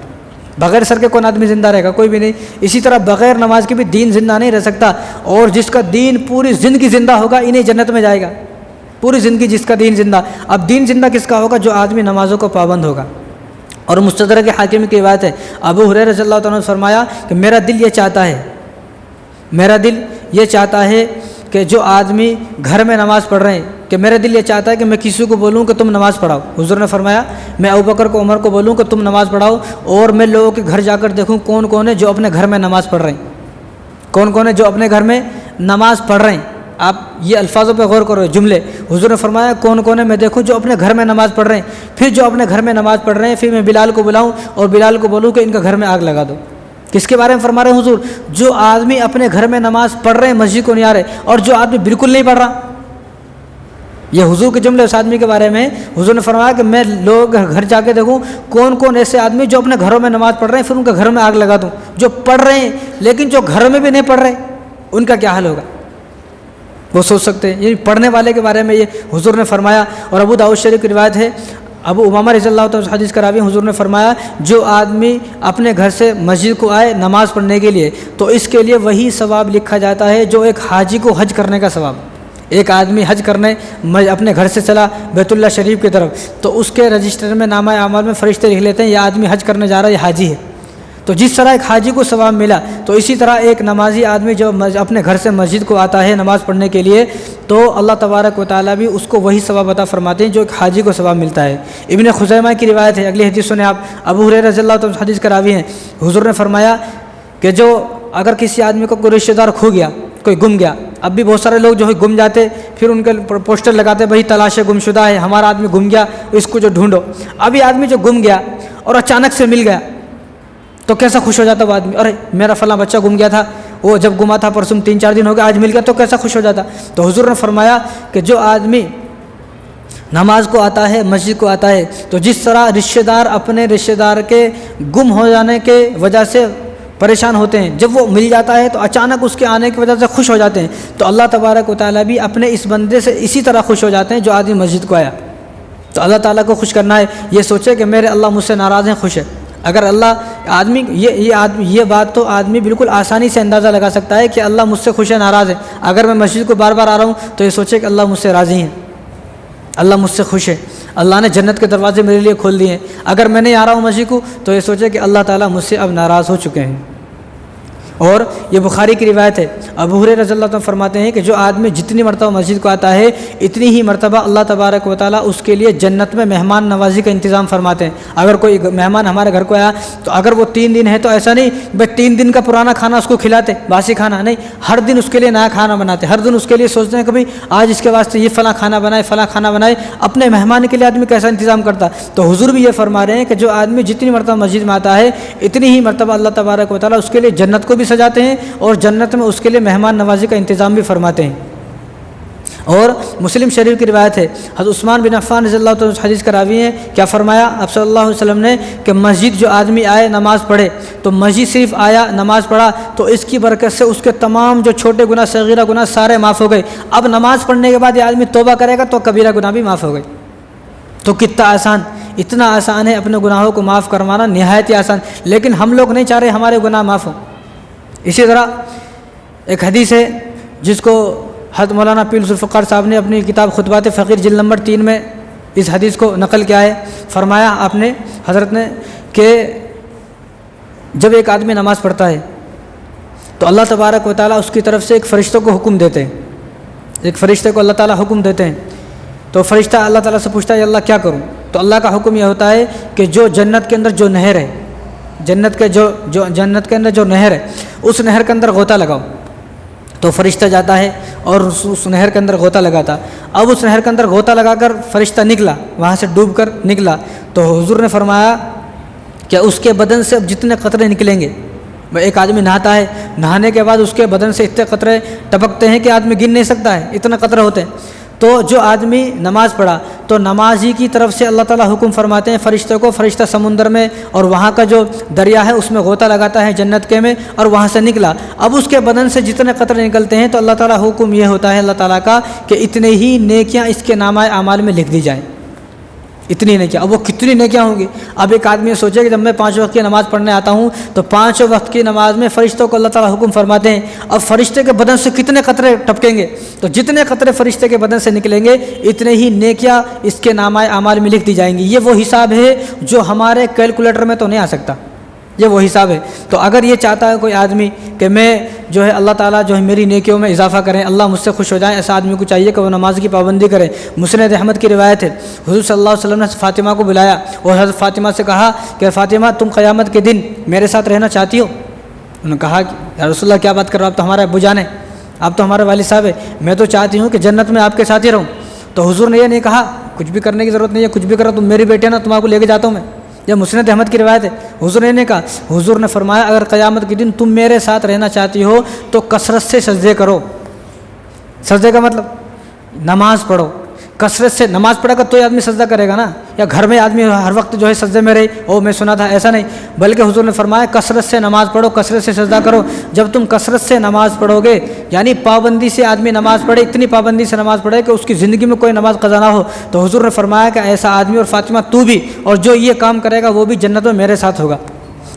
بغیر سر کے کون آدمی زندہ رہے گا؟ کوئی بھی نہیں۔ اسی طرح بغیر نماز کے بھی دین زندہ نہیں رہ سکتا، اور جس کا دین پوری زندگی زندہ ہوگا انہیں جنت میں جائے گا، پوری زندگی جس کا دین زندہ۔ اب دین زندہ کس کا ہوگا؟ جو آدمی نمازوں کو پابند ہوگا۔ اور مستدرک حاکم کی روایت ہے، ابو ہریرہ رضی اللہ تعالیٰ نے فرمایا کہ میرا دل یہ چاہتا ہے کہ جو آدمی گھر میں نماز پڑھ رہے ہیں، کہ میرا دل یہ چاہتا ہے کہ میں کسی کو بولوں کہ تم نماز پڑھاؤ۔ حضور نے فرمایا میں ابوبکر کو، عمر کو بولوں کہ تم نماز پڑھاؤ، اور میں لوگوں کے گھر جا کر دیکھوں کون کون ہے جو اپنے گھر میں نماز پڑھ رہے ہیں، کون کون ہے جو اپنے گھر میں نماز پڑھ رہے ہیں۔ آپ یہ الفاظوں پہ غور کرو، جملے۔ حضور نے فرمایا کون کون ہے میں دیکھوں جو اپنے گھر میں نماز پڑھ رہے ہیں، پھر جو اپنے گھر میں نماز پڑھ رہے ہیں پھر میں بلال کو بلاؤں اور بلال کو بولوں کہ ان کا گھر میں آگ لگا دو۔ کس کے بارے میں فرما رہے ہیں حضور؟ جو آدمی اپنے گھر میں نماز پڑھ رہے ہیں، مسجد کو نہیں آ رہے، اور جو آدمی بالکل نہیں پڑھ رہا۔ یہ حضور کے جملے اس آدمی کے بارے میں حضور نے فرمایا کہ میں لوگ گھر جا کے دیکھوں کون کون ایسے آدمی جو اپنے گھروں میں نماز پڑھ رہے ہیں، پھر ان کے گھر میں آگ لگا دوں۔ جو پڑھ رہے ہیں لیکن جو گھر میں بھی نہیں پڑھ رہے ان کا کیا حال ہوگا؟ وہ سوچ سکتے ہیں۔ یعنی پڑھنے والے کے بارے میں یہ حضور نے فرمایا۔ اور ابو داؤد شریف کی روایت ہے، ابو امامہ رضی اللہ تعالیٰ حدیث کا راوی، حضور نے فرمایا جو آدمی اپنے گھر سے مسجد کو آئے نماز پڑھنے کے لیے تو اس کے لیے وہی ثواب لکھا جاتا ہے جو ایک حاجی کو حج کرنے کا ثواب۔ ایک آدمی حج کرنے اپنے گھر سے چلا بیت اللہ شریف کی طرف، تو اس کے رجسٹر میں نامہ اعمال میں فرشتے لکھ لیتے ہیں یہ آدمی حج کرنے جا رہا ہے، یہ حاجی ہے۔ تو جس طرح ایک حاجی کو ثواب ملا، تو اسی طرح ایک نمازی آدمی جو اپنے گھر سے مسجد کو آتا ہے نماز پڑھنے کے لیے، تو اللہ تبارک و تعالیٰ بھی اس کو وہی ثواب عطا فرماتے ہیں جو ایک حاجی کو ثواب ملتا ہے۔ ابن خزیمہ کی روایت ہے، اگلی حدیث سنیں آپ، ابو ہریرہ رضی اللہ تعالیٰ حدیث کا راوی ہیں، حضور نے فرمایا کہ جو اگر کسی آدمی کو کوئی رشتہ دار کھو گیا، کوئی گم گیا، اب بھی بہت سارے لوگ جو ہے گم جاتے، پھر ان کے پوسٹر لگاتے بھائی تلاش گم شدہ ہے، ہمارا آدمی گم گیا، اس کو جو ڈھونڈو۔ اب یہ آدمی جو گم گیا اور اچانک سے مل گیا تو کیسا خوش ہو جاتا وہ آدمی، ارے میرا فلاں بچہ گم گیا تھا، وہ جب گما تھا پرسوں 3-4 دن ہو گئے، آج مل گیا تو کیسا خوش ہو جاتا۔ تو حضور نے فرمایا کہ جو آدمی نماز کو آتا ہے، مسجد کو آتا ہے، تو جس طرح رشتہ دار اپنے رشتہ دار کے گم ہو جانے کے وجہ سے پریشان ہوتے ہیں، جب وہ مل جاتا ہے تو اچانک اس کے آنے کی وجہ سے خوش ہو جاتے ہیں، تو اللہ تبارک و تعالیٰ بھی اپنے اس بندے سے اسی طرح خوش ہو جاتے ہیں جو آدمی مسجد کو آیا۔ تو اللہ تعالیٰ کو خوش کرنا ہے، یہ سوچے کہ میرے اللہ مجھ سے ناراض ہیں، خوش ہے۔ اگر اللہ آدمی یہ بات تو آدمی بالکل آسانی سے اندازہ لگا سکتا ہے کہ اللہ مجھ سے خوش ہے، ناراض ہے۔ اگر میں مسجد کو بار بار آ رہا ہوں تو یہ سوچے کہ اللہ مجھ سے راضی ہیں، اللہ مجھ سے خوش ہے، اللہ نے جنت کے دروازے میرے لیے کھول دیے ہیں۔ اگر میں نہیں آ رہا ہوں مسجد کو تو یہ سوچے کہ اللہ تعالیٰ مجھ سے اب ناراض ہو چکے ہیں۔ اور یہ بخاری کی روایت ہے، ابو ہریرہ رضی اللہ عنہ فرماتے ہیں کہ جو آدمی جتنی مرتبہ مسجد کو آتا ہے اتنی ہی مرتبہ اللہ تبارک و تعالیٰ اس کے لیے جنت میں مہمان نوازی کا انتظام فرماتے ہیں۔ اگر کوئی مہمان ہمارے گھر کو آیا تو اگر وہ 3 دن ہے تو ایسا نہیں بھائی 3 دن کا پرانا کھانا اس کو کھلاتے، باسی کھانا نہیں، ہر دن اس کے لیے نیا کھانا بناتے، ہر دن اس کے لیے سوچتے ہیں کہ بھائی آج اس کے واسطے یہ فلاں کھانا بنائے، فلاں کھانا بنائے۔ اپنے مہمان کے لیے آدمی کیسا انتظام کرتا۔ تو حضور بھی یہ فرما رہے ہیں کہ جو آدمی جتنی مرتبہ مسجد میں آتا ہے اتنی ہی مرتبہ اللہ تبارک و تعالیٰ اس کے لیے جنت کو بھی سجاتے ہیں اور جنت میں اس کے لیے مہمان نوازی کا انتظام بھی فرماتے ہیں۔ اور مسلم شریف کی روایت ہے، حضرت عثمان بن عفان رضی اللہ عنہ حدیث کا راوی ہیں، کیا فرمایا آپ صلی اللہ علیہ وسلم نے کہ مسجد جو آدمی آئے نماز پڑھے، تو مسجد صرف آیا نماز پڑھا تو اس کی برکت سے اس کے تمام جو چھوٹے گناہ صغیرہ گناہ سارے معاف ہو گئے۔ اب نماز پڑھنے کے بعد یہ آدمی توبہ کرے گا تو کبیرہ گناہ بھی معاف ہو گئے۔ تو کتنا آسان، اتنا آسان ہے اپنے گناہوں کو معاف کروانا، نہایت ہی آسان، لیکن ہم لوگ نہیں چاہ رہے ہمارے گناہ معاف ہوں۔ اسی طرح ایک حدیث ہے جس کو حضرت مولانا پیر ذوالفقار صاحب نے اپنی کتاب خطبات فقیر جلد نمبر 3 میں اس حدیث کو نقل کیا ہے۔ فرمایا آپ نے حضرت نے کہ جب ایک آدمی نماز پڑھتا ہے تو اللہ تبارک و تعالیٰ اس کی طرف سے ایک فرشتوں کو حکم دیتے ہیں، ایک فرشتے کو اللہ تعالیٰ حکم دیتے ہیں، تو فرشتہ اللہ تعالیٰ سے پوچھتا ہے اللہ کیا کروں؟ تو اللہ کا حکم یہ ہوتا ہے کہ جو جنت کے اندر جو نہر ہے، جنت کے اندر جو نہر ہے اس نہر کے اندر غوطہ لگاؤ۔ تو فرشتہ جاتا ہے اور اس نہر کے اندر غوطہ لگاتا۔ اب اس نہر کے اندر غوطہ لگا کر فرشتہ نکلا، وہاں سے ڈوب کر نکلا، تو حضور نے فرمایا کہ اس کے بدن سے اب جتنے قطرے نکلیں گے، ایک آدمی نہاتا ہے، نہانے کے بعد اس کے بدن سے اتنے قطرے ٹپکتے ہیں کہ آدمی گن نہیں سکتا ہے، اتنے قطرے ہوتے ہیں۔ تو جو آدمی نماز پڑھا تو نمازی کی طرف سے اللہ تعالیٰ حکم فرماتے ہیں فرشتوں کو، فرشتہ سمندر میں اور وہاں کا جو دریا ہے اس میں غوطہ لگاتا ہے جنت کے میں، اور وہاں سے نکلا۔ اب اس کے بدن سے جتنے قطرے نکلتے ہیں تو اللہ تعالیٰ حکم یہ ہوتا ہے اللہ تعالیٰ کا کہ اتنے ہی نیکیاں اس کے نامہ اعمال میں لکھ دی جائیں۔ اتنی نیکیاں. اب وہ کتنی نیکیاں ہوں گی. اب ایک آدمی سوچے کہ جب میں 5 وقت کی نماز پڑھنے آتا ہوں تو 5 وقت کی نماز میں فرشتوں کو اللہ تعالیٰ حکم فرماتے ہیں. اب فرشتے کے بدن سے کتنے قطرے ٹپکیں گے, تو جتنے قطرے فرشتے کے بدن سے نکلیں گے اتنے ہی نیکیاں اس کے نامۂ اعمال میں لکھ دی جائیں گی. یہ وہ حساب ہے جو ہمارے کیلکولیٹر میں تو نہیں آ سکتا, یہ وہ حساب ہے. تو اگر یہ چاہتا ہے کوئی آدمی کہ میں جو ہے اللہ تعالیٰ جو ہے میری نیکیوں میں اضافہ کریں, اللہ مجھ سے خوش ہو جائیں, ایسا آدمی کو چاہیے کہ وہ نماز کی پابندی کرے. مسند احمد کی روایت ہے, حضور صلی اللہ علیہ وسلم نے فاطمہ کو بلایا اور حضرت فاطمہ سے کہا کہ فاطمہ تم قیامت کے دن میرے ساتھ رہنا چاہتی ہو؟ انہوں نے کہا کہ یا رسول اللہ کیا بات کر رہا ہو, آپ تو ہمارے ابو جان ہیں, آپ تو ہمارے والد صاحب ہیں, میں تو چاہتی ہوں کہ جنت میں آپ کے ساتھ ہی رہوں. تو حضور نے یہ نہیں کہا کچھ بھی کرنے کی ضرورت نہیں ہے, کچھ بھی کرو, تم میری بیٹی نا, تم آپ کو لے کے جاتا ہوں میں. یہ مسند احمد کی روایت ہے. حضور نے کہا, حضور نے فرمایا اگر قیامت کے دن تم میرے ساتھ رہنا چاہتی ہو تو کثرت سے سجدے کرو. سجدے کا مطلب نماز پڑھو, کثرت سے نماز پڑھے گا تو یہ آدمی سجدہ کرے گا نا, یا گھر میں آدمی ہر وقت جو ہے سجدے میں رہی او میں سنا تھا, ایسا نہیں. بلکہ حضور نے فرمایا کثرت سے نماز پڑھو, کثرت سے سجدہ کرو. جب تم کثرت سے نماز پڑھو گے, یعنی پابندی سے آدمی نماز پڑھے, اتنی پابندی سے نماز پڑھے کہ اس کی زندگی میں کوئی نماز قضا نہ ہو, تو حضور نے فرمایا کہ ایسا آدمی, اور فاطمہ تو بھی, اور جو یہ کام کرے گا وہ بھی جنت میں میرے ساتھ ہوگا.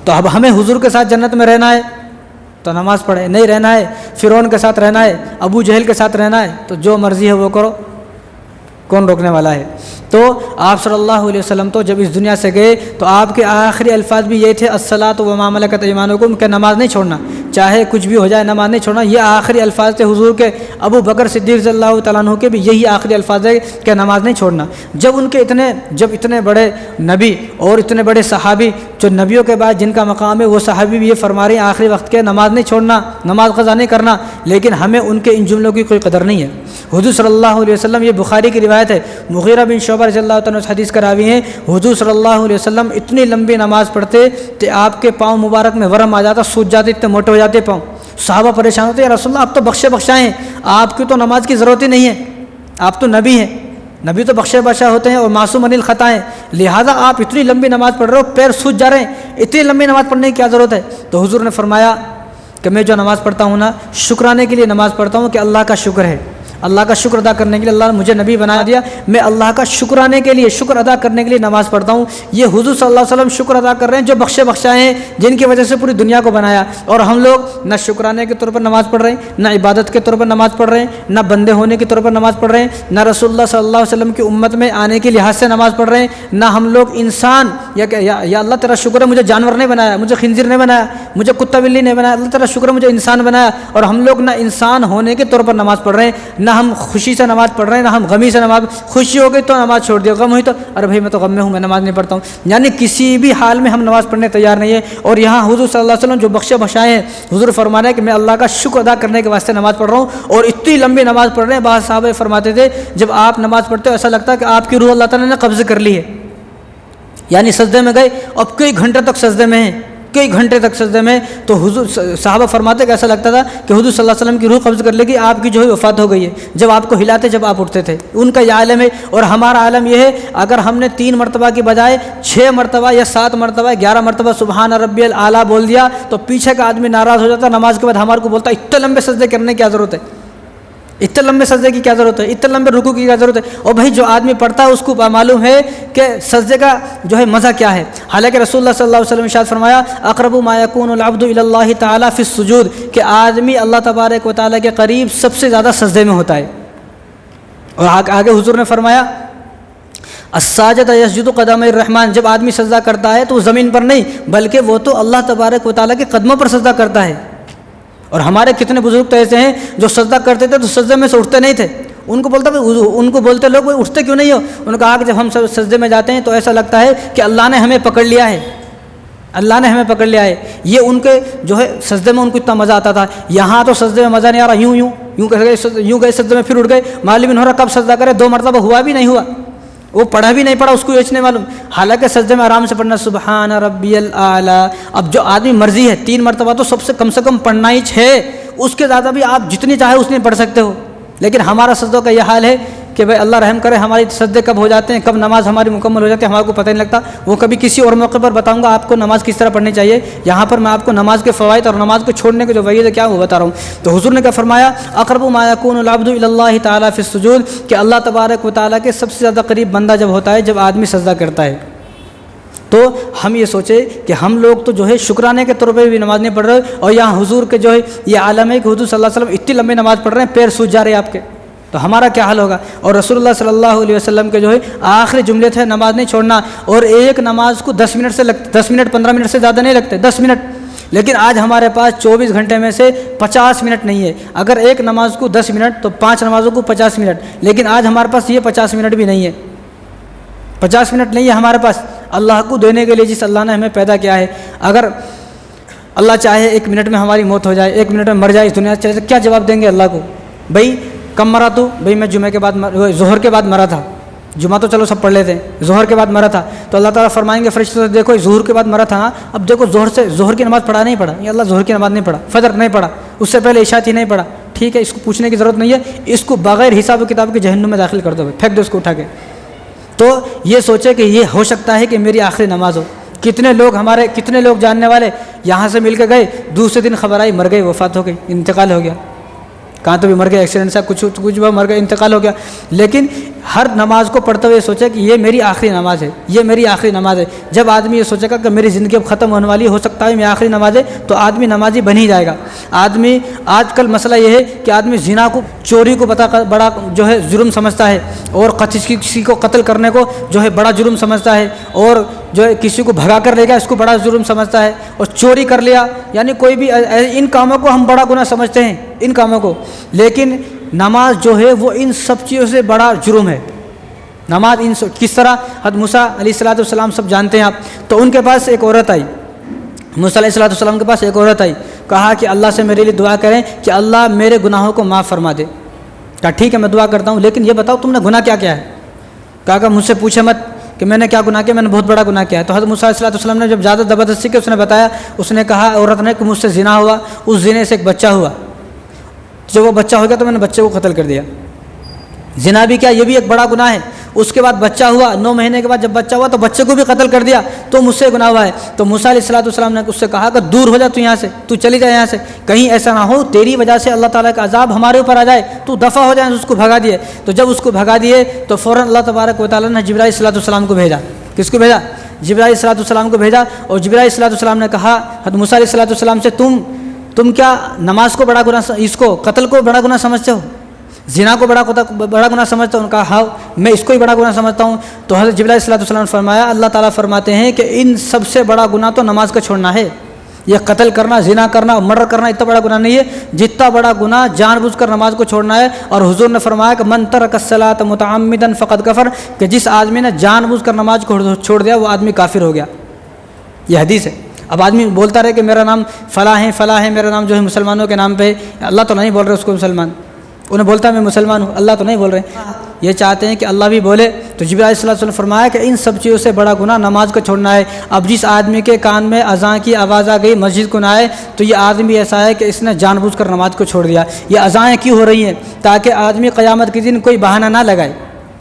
تو اب ہمیں حضور کے ساتھ جنت میں رہنا ہے تو نماز پڑھے, نہیں رہنا ہے فرعون کے ساتھ رہنا ہے, ابو جہل کے ساتھ رہنا ہے, تو جو مرضی ہے وہ کرو, کون روکنے والا ہے. تو آپ صلی اللہ علیہ وسلم تو جب اس دنیا سے گئے تو آپ کے آخری الفاظ بھی یہ تھے, الصلاۃ وما ملکت ایمانکم, کہ نماز نہیں چھوڑنا, چاہے کچھ بھی ہو جائے نماز نہیں چھوڑنا. یہ آخری الفاظ تھے حضور کے. ابو بکر صدیق رضی اللہ تعالیٰ عنہ کے بھی یہی آخری الفاظ ہے کہ نماز نہیں چھوڑنا. جب اتنے بڑے نبی اور اتنے بڑے صحابی, جو نبیوں کے بعد جن کا مقام ہے, وہ صحابی بھی یہ فرما رہے ہیں آخری وقت کے نماز نہیں چھوڑنا, نماز قضا نہیں کرنا, لیکن ہمیں ان کے ان جملوں کی کوئی قدر نہیں ہے. حضور صلی اللہ علیہ وسلم, یہ بخاری کی روایت ہے, مغیرہ بن شعبہ رضی اللہ تعالیٰ عنہ حدیث کا راوی ہیں, حضور صلی اللہ علیہ وسلم اتنی لمبی نماز پڑھتے کہ آپ کے پاؤں مبارک میں ورم آ جاتا, سوج جاتے, اتنے موٹے ہو جاتے پاؤں. صحابہ پریشان ہوتے, یا رسول اللہ آپ تو بخشے بخشائے ہیں, آپ کی تو نماز کی ضرورت ہی نہیں ہے, آپ تو نبی ہیں, نبی تو بخشے بخشا ہوتے ہیں اور معصوم عن الخطا ہیں, لہٰذا آپ اتنی لمبی نماز پڑھ رہے ہو, پیر سوج جا رہے ہیں, اتنی لمبی نماز پڑھنے کی کیا ضرورت ہے. تو حضور نے فرمایا کہ میں جو نماز پڑھتا ہوں نا, شکرانے کے لیے نماز پڑھتا ہوں کہ اللہ کا شکر ہے, اللہ کا شکر ادا کرنے کے لیے اللہ نے مجھے نبی بنا دیا, میں اللہ کا شکرانے کے لیے, شکر ادا کرنے کے لیے نماز پڑھتا ہوں. یہ حضور صلی اللہ علیہ وسلم شکر ادا کر رہے ہیں جو بخشے بخشائے ہیں, جن کی وجہ سے پوری دنیا کو بنایا. اور ہم لوگ نہ شکرانے کے طور پر نماز پڑھ رہے ہیں, نہ عبادت کے طور پر نماز پڑھ رہے ہیں, نہ بندے ہونے کے طور پر نماز پڑھ رہے ہیں, نہ رسول اللہ صلی اللہ علیہ وسلم کی امت میں آنے کے لحاظ سے نماز پڑھ رہے ہیں, نہ ہم لوگ انسان یا اللہ تیرا شکر ہے مجھے جانور نہیں بنایا, مجھے خنزیر نہیں بنایا, مجھے کتا بلی نہیں بنایا, اللہ تیرا شکر ہے مجھے انسان بنایا. اور ہم لوگ نہ انسان ہونے کے طور پر نماز پڑھ رہے ہیں, نہ ہم خوشی سے نماز پڑھ رہے ہیں, نہ ہم غمی سے نماز. خوشی ہو گئی تو نماز چھوڑ دیا, غم ہوئی تو ارے بھائی میں تو غم میں ہوں, میں نماز نہیں پڑھتا ہوں. یعنی کسی بھی حال میں ہم نماز پڑھنے تیار نہیں ہے. اور یہاں حضور صلی اللہ علیہ وسلم جو بخشے بخشائے ہیں, حضور فرمانا ہے کہ میں اللہ کا شکر ادا کرنے کے واسطے نماز پڑھ رہا ہوں, اور اتنی لمبی نماز پڑھ رہے ہیں. بعض صحابہ فرماتے تھے جب آپ نماز پڑھتے ہو ایسا لگتا ہے کہ آپ کی روح اللہ تعالیٰ نے قبض کر لی ہے, یعنی سجدے میں گئے, اب کئی گھنٹے تک سجدے میں ہیں, کئی گھنٹے تک سجدے میں. تو حضور صحابہ فرماتے کہ ایسا لگتا تھا کہ حضور صلی اللہ علیہ وسلم کی روح قبض کر لے گی, آپ کی جو ہے وفات ہو گئی ہے, جب آپ کو ہلاتے, جب آپ اٹھتے تھے. ان کا یہ عالم ہے. اور ہمارا عالم یہ ہے, اگر ہم نے 3 مرتبہ کی بجائے 6 مرتبہ یا 7 مرتبہ 11 مرتبہ سبحان ربی الاعلیٰ بول دیا تو پیچھے کا آدمی ناراض ہو جاتا, نماز کے بعد ہمارے کو بولتا اتنے لمبے سجدے کرنے کی کیا ضرورت ہے, اتنے لمبے سجدے کی کیا ضرورت ہے, اتنے لمبے رکوع کی کیا ضرورت ہے. اور بھائی جو آدمی پڑھتا ہے اس کو معلوم ہے کہ سجدے کا جو ہے مزہ کیا ہے. حالانکہ رسول اللہ صلی اللہ علیہ وسلم ارشاد فرمایا اقرب ما یکون العبد الی اللہ تعالی فی السجود, کہ آدمی اللہ تبارک و تعالیٰ کے قریب سب سے زیادہ سجدے میں ہوتا ہے. اور آگے حضور نے فرمایا الساجد یسجد قدم الرحمن, جب آدمی سجدہ کرتا ہے تو وہ زمین پر نہیں بلکہ وہ تو اللہ تبارک و تعالیٰ کے قدموں پر سجدہ کرتا ہے. اور ہمارے کتنے بزرگ تو ایسے ہیں جو سجدہ کرتے تھے تو سجدے میں سے اٹھتے نہیں تھے. ان کو بولتے لوگ اٹھتے کیوں نہیں ہو, انہوں نے کہا کہ جب ہم سجدے میں جاتے ہیں تو ایسا لگتا ہے کہ اللہ نے ہمیں پکڑ لیا ہے, اللہ نے ہمیں پکڑ لیا ہے. یہ ان کے جو ہے سجدے میں ان کو اتنا مزہ آتا تھا. یہاں تو سجدے میں مزہ نہیں آ رہا, یوں گئے سجدے میں پھر اٹھ گئے, معلوم نہیں ہو رہا کب سجدہ کرے, 2 مرتبہ ہوا بھی نہیں ہوا, وہ پڑھا بھی نہیں پڑھا, اس کو یہ نہیں معلوم. حالانکہ سجدے میں آرام سے پڑھنا سبحان ربی الاعلیٰ. اب جو آدمی مرضی ہے 3 مرتبہ تو سب سے کم پڑھنا ہی ہے, اس کے زیادہ بھی آپ جتنی چاہے اتنی پڑھ سکتے ہو. لیکن ہمارا سجدوں کا یہ حال ہے کہ کہ بھائی اللہ رحم کرے ہماری سجدے کب ہو جاتے ہیں، کب نماز ہماری مکمل ہو جاتی ہے، ہمارے کو پتہ نہیں لگتا. وہ کبھی کسی اور موقع پر بتاؤں گا آپ کو نماز کس طرح پڑھنی چاہیے. یہاں پر میں آپ کو نماز کے فوائد اور نماز کو چھوڑنے کے جو وعید ہے کیا وہ بتا رہا ہوں. تو حضور نے کیا فرمایا، اقرب ما یکون العبد الی اللہ تعالی فی السجود، کہ اللہ تبارک و تعالیٰ کے سب سے زیادہ قریب بندہ جب ہوتا ہے جب آدمی سجدہ کرتا ہے. تو ہم یہ سوچے کہ ہم لوگ تو جو ہے شکرانے کے طور پہ بھی نماز نہیں پڑھ رہے، اور یہاں حضور کے جو ہے یہ عالم ہے کہ حضور صلی اللہ علیہ وسلم اتنی لمبی نماز پڑھ رہے ہیں پیر سوج جا رہے ہیں آپ کے، تو ہمارا کیا حال ہوگا. اور رسول اللہ صلی اللہ علیہ وسلم کے جو ہے آخری جملے تھے نماز نہیں چھوڑنا، اور ایک نماز کو 10 منٹ سے 10 منٹ 15 منٹ سے زیادہ نہیں لگتے، 10 منٹ. لیکن آج ہمارے پاس 24 گھنٹے میں سے 50 منٹ نہیں ہے. اگر ایک نماز کو 10 منٹ تو 5 نمازوں کو 50 منٹ، لیکن آج ہمارے پاس یہ 50 منٹ بھی نہیں ہے، 50 منٹ نہیں ہے ہمارے پاس اللہ کو دینے کے لیے جس اللہ نے ہمیں پیدا کیا ہے. اگر اللہ چاہے 1 منٹ میں ہماری موت ہو جائے، 1 منٹ میں مر جائے اس دنیا سے چلے، تو کیا جواب دیں گے اللہ کو؟ بھائی کب مرا تو؟ بھائی میں جمعے کے بعد ظہر کے بعد مرا تھا. جمعہ تو چلو سب پڑھ لیتے ہیں، ظہر کے بعد مرا تھا. تو اللہ تعالیٰ فرمائیں گے فرشتوں سے دیکھو ظہر کے بعد مرا تھا نا، اب دیکھو ظہر کی نماز پڑھا نہیں پڑھا، یہ اللہ ظہر کی نماز نہیں پڑھا، فجر نہیں پڑھا، اس سے پہلے عشاء ہی نہیں پڑھا. ٹھیک ہے، اس کو پوچھنے کی ضرورت نہیں ہے، اس کو بغیر حساب و کتاب کے جہنم میں داخل کر دو، پھینک دو اس کو اٹھا کے. تو یہ سوچے کہ یہ ہو سکتا ہے کہ میری آخری نماز ہو. کتنے لوگ جاننے والے یہاں سے مل کے گئے، دوسرے دن خبر آئی مر گئے، وفات ہو گئی، انتقال ہو گیا. کہاں تو بھی مر گئے، ایکسیڈنٹ سے کچھ مر گئے، انتقال ہو گیا. لیکن ہر نماز کو پڑھتے ہوئے سوچے کہ یہ میری آخری نماز ہے، یہ میری آخری نماز ہے. جب آدمی یہ سوچے گا کہ میری زندگی اب ختم ہونے والی ہو سکتا ہے میری آخری نماز ہے، تو آدمی نمازی بن ہی جائے گا. آدمی آج کل مسئلہ یہ ہے کہ آدمی زنا کو، چوری کو بڑا جو ہے جرم سمجھتا ہے، اور کسی کو قتل کرنے کو جو ہے بڑا جرم سمجھتا ہے، اور جو ہے کسی کو بھگا کر لے گیا اس کو بڑا جرم سمجھتا ہے، اور چوری کر لیا، یعنی کوئی بھی ان کاموں کو ہم بڑا گناہ سمجھتے ہیں، ان کاموں کو. لیکن نماز جو ہے وہ ان سب چیزوں سے بڑا جرم ہے. نماز کس طرح حضرت موسیٰ علیہ السلام سب جانتے ہیں آپ. تو ان کے پاس ایک عورت آئی، موسیٰ علیہ السلام کے پاس ایک عورت آئی، کہا کہ اللہ سے میرے لیے دعا کریں کہ اللہ میرے گناہوں کو معاف فرما دے. کہا ٹھیک ہے میں دعا کرتا ہوں، لیکن یہ بتاؤ تم نے گناہ کیا کیا ہے؟ کہا کہ مجھ سے پوچھے مت کہ میں نے کیا گناہ کیا، میں نے بہت بڑا گناہ کیا ہے. تو حضرت موسیٰ علیہ السلام نے جب زیادہ زبردستی کی اس نے بتایا، اس نے کہا عورت نے کہ مجھ سے زنا ہوا، اس زنے سے ایک بچہ ہوا، جب وہ بچہ ہو گیا تو میں نے بچے کو قتل کر دیا. زنا بھی کیا، یہ بھی ایک بڑا گناہ ہے. اس کے بعد بچہ ہوا، 9 مہینے کے بعد جب بچہ ہوا تو بچے کو بھی قتل کر دیا، تو مجھ سے گناہ ہوا ہے. تو موسیٰ علیہ السلام نے اس سے کہا کہ دور ہو جا تو یہاں سے، تو چلی جائے یہاں سے، کہیں ایسا نہ ہو تیری وجہ سے اللہ تعالیٰ کا عذاب ہمارے اوپر آ جائے، تو دفع ہو جائے. اس کو بھگا دیے. تو جب اس کو بھگا دیے تو فوراً اللہ تبارک و تعالیٰ نے جبرائیل صلی اللہ علیہ وسلم کو بھیجا. کس کو بھیجا؟ جبرائیل صلی اللہ علیہ وسلم کو بھیجا. اور جبرائیل صلی اللہ علیہ وسلم نے کہا حضرت موسیٰ علیہ السلام سے تم کیا نماز کو بڑا گناہ، اس کو قتل کو بڑا گناہ سمجھتے ہو، زنا کو بڑا گناہ سمجھتے ہو؟ ان کا ہاں میں اس کو ہی بڑا گناہ سمجھتا ہوں. تو حضرت جبرائیل صلی اللہ علیہ وسلم نے فرمایا، اللہ تعالیٰ فرماتے ہیں کہ ان سب سے بڑا گناہ تو نماز کا چھوڑنا ہے. یہ قتل کرنا، زنا کرنا، مرڈر کرنا اتنا بڑا گناہ نہیں ہے جتنا بڑا گناہ جان بوجھ کر نماز کو چھوڑنا ہے. اور حضور نے فرمایا کہ من ترک الصلاۃ متعمدا فقد کفر، کہ جس آدمی نے جان بوجھ کر نماز کو چھوڑ دیا وہ آدمی کافر ہو گیا. یہ حدیث ہے. اب آدمی بولتا رہے کہ میرا نام فلاں ہے، میرا نام جو ہے مسلمانوں کے نام پہ، اللہ تو نہیں بول رہے اس کو مسلمان، انہیں بولتا ہے میں مسلمان ہوں، اللہ تو نہیں بول رہے. یہ چاہتے ہیں کہ اللہ بھی بولے. تو جبرائیل صلی اللہ علیہ وسلم نے فرمایا کہ ان سب چیزوں سے بڑا گناہ نماز کو چھوڑنا ہے. اب جس آدمی کے کان میں اذان کی آواز آ گئی مسجد کو نہ آئے، تو یہ آدمی ایسا ہے کہ اس نے جان بوجھ کر نماز کو چھوڑ دیا. یہ اذانیں کیوں ہو رہی ہیں؟ تاکہ آدمی قیامت کے دن کوئی بہانہ نہ لگائے.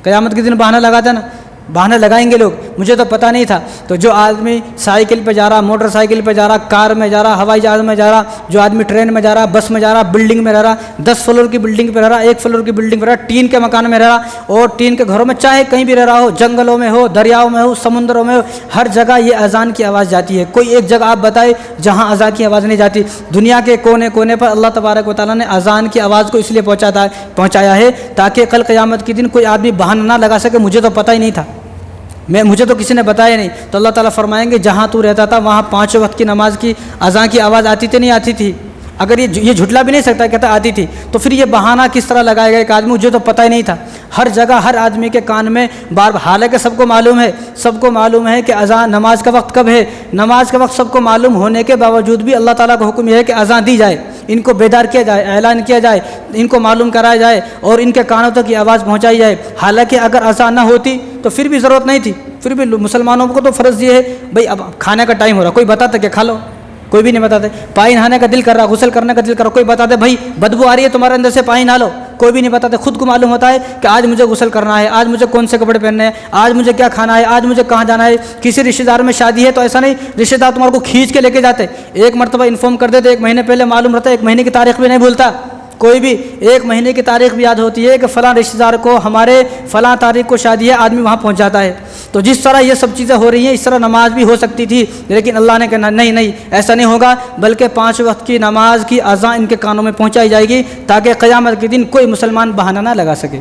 قیامت کے دن بہانہ لگاتا نا، بہانے لگائیں گے لوگ، مجھے تو پتہ نہیں تھا. تو جو آدمی سائیکل پہ جا رہا، موٹر سائیکل پہ جا رہا، کار میں جا رہا، ہوائی جہاز میں جا رہا، جو آدمی ٹرین میں جا رہا، بس میں جا رہا، بلڈنگ میں رہ رہا، 10 فلور کی بلڈنگ پہ رہ رہا، 1 فلور کی بلڈنگ پہ رہ رہا، ٹین کے مکان میں رہ رہا، اور ٹین کے گھروں میں چاہے کہیں بھی رہ رہا ہو، جنگلوں میں ہو، دریاؤں میں ہو، سمندروں میں ہو، ہر جگہ یہ اذان کی آواز جاتی ہے. کوئی ایک جگہ آپ بتائے جہاں اذان کی آواز نہیں جاتی. دنیا کے کونے کونے پر اللہ تبارک و تعالیٰ نے اذان کی آواز کو اس لیے پہنچایا ہے تاکہ کل قیامت کے دن کوئی آدمی بہانہ نہ لگا سکے مجھے تو پتہ ہی نہیں تھا، مجھے تو کسی نے بتایا نہیں. تو اللہ تعالیٰ فرمائیں گے جہاں تو رہتا تھا وہاں 5 وقت کی نماز کی اذان کی آواز آتی تھی نہیں آتی تھی؟ اگر یہ جھٹلا بھی نہیں سکتا، کہتا آتی تھی، تو پھر یہ بہانہ کس طرح لگائے گا ایک آدمی؟ مجھے تو پتہ ہی نہیں تھا. ہر جگہ ہر آدمی کے کان میں بار بار، حالانکہ سب کو معلوم ہے کہ اذان نماز کا وقت کب ہے. نماز کا وقت سب کو معلوم ہونے کے باوجود بھی اللہ تعالیٰ کا حکم یہ ہے کہ اذان دی جائے، ان کو بیدار کیا جائے، اعلان کیا جائے، ان کو معلوم کرایا جائے اور ان کے کانوں تک یہ آواز پہنچائی جائے. حالانکہ اگر اذان نہ ہوتی تو پھر بھی ضرورت نہیں تھی، پھر بھی مسلمانوں کو تو فرض یہ ہے بھائی اب کھانے کا ٹائم ہو رہا، کوئی بتاتا کہ کھا لو، کوئی بھی نہیں بتاتے. پانی نہانے کا دل کر رہا، غسل کرنے کا دل کر رہا، کوئی بتا دے بھائی بدبو آ رہی ہے تمہارے اندر سے، پانی نہ لو، کوئی بھی نہیں بتاتے. خود کو معلوم ہوتا ہے کہ آج مجھے غسل کرنا ہے, آج مجھے کون سے کپڑے پہننے ہیں, آج مجھے کیا کھانا ہے, آج مجھے کہاں جانا ہے. کسی رشتہ دار میں شادی ہے تو ایسا نہیں رشتہ دار تمہارے کو کھینچ کے لے کے جاتے, ایک مرتبہ انفارم کر دیتے, 1 مہینے پہلے معلوم رہتا ہے, 1 مہینے کی تاریخ بھی نہیں بھولتا کوئی بھی, 1 مہینے کی تاریخ بھی یاد ہوتی ہے کہ فلاں رشتہ دار کو ہمارے فلاں تاریخ کو شادی ہے, آدمی وہاں پہنچ جاتا ہے. تو جس طرح یہ سب چیزیں ہو رہی ہیں اس طرح نماز بھی ہو سکتی تھی, لیکن اللہ نے کہا نہیں ایسا نہیں ہوگا, بلکہ 5 وقت کی نماز کی اذان ان کے کانوں میں پہنچائی جائے گی تاکہ قیامت کے دن کوئی مسلمان بہانہ نہ لگا سکے.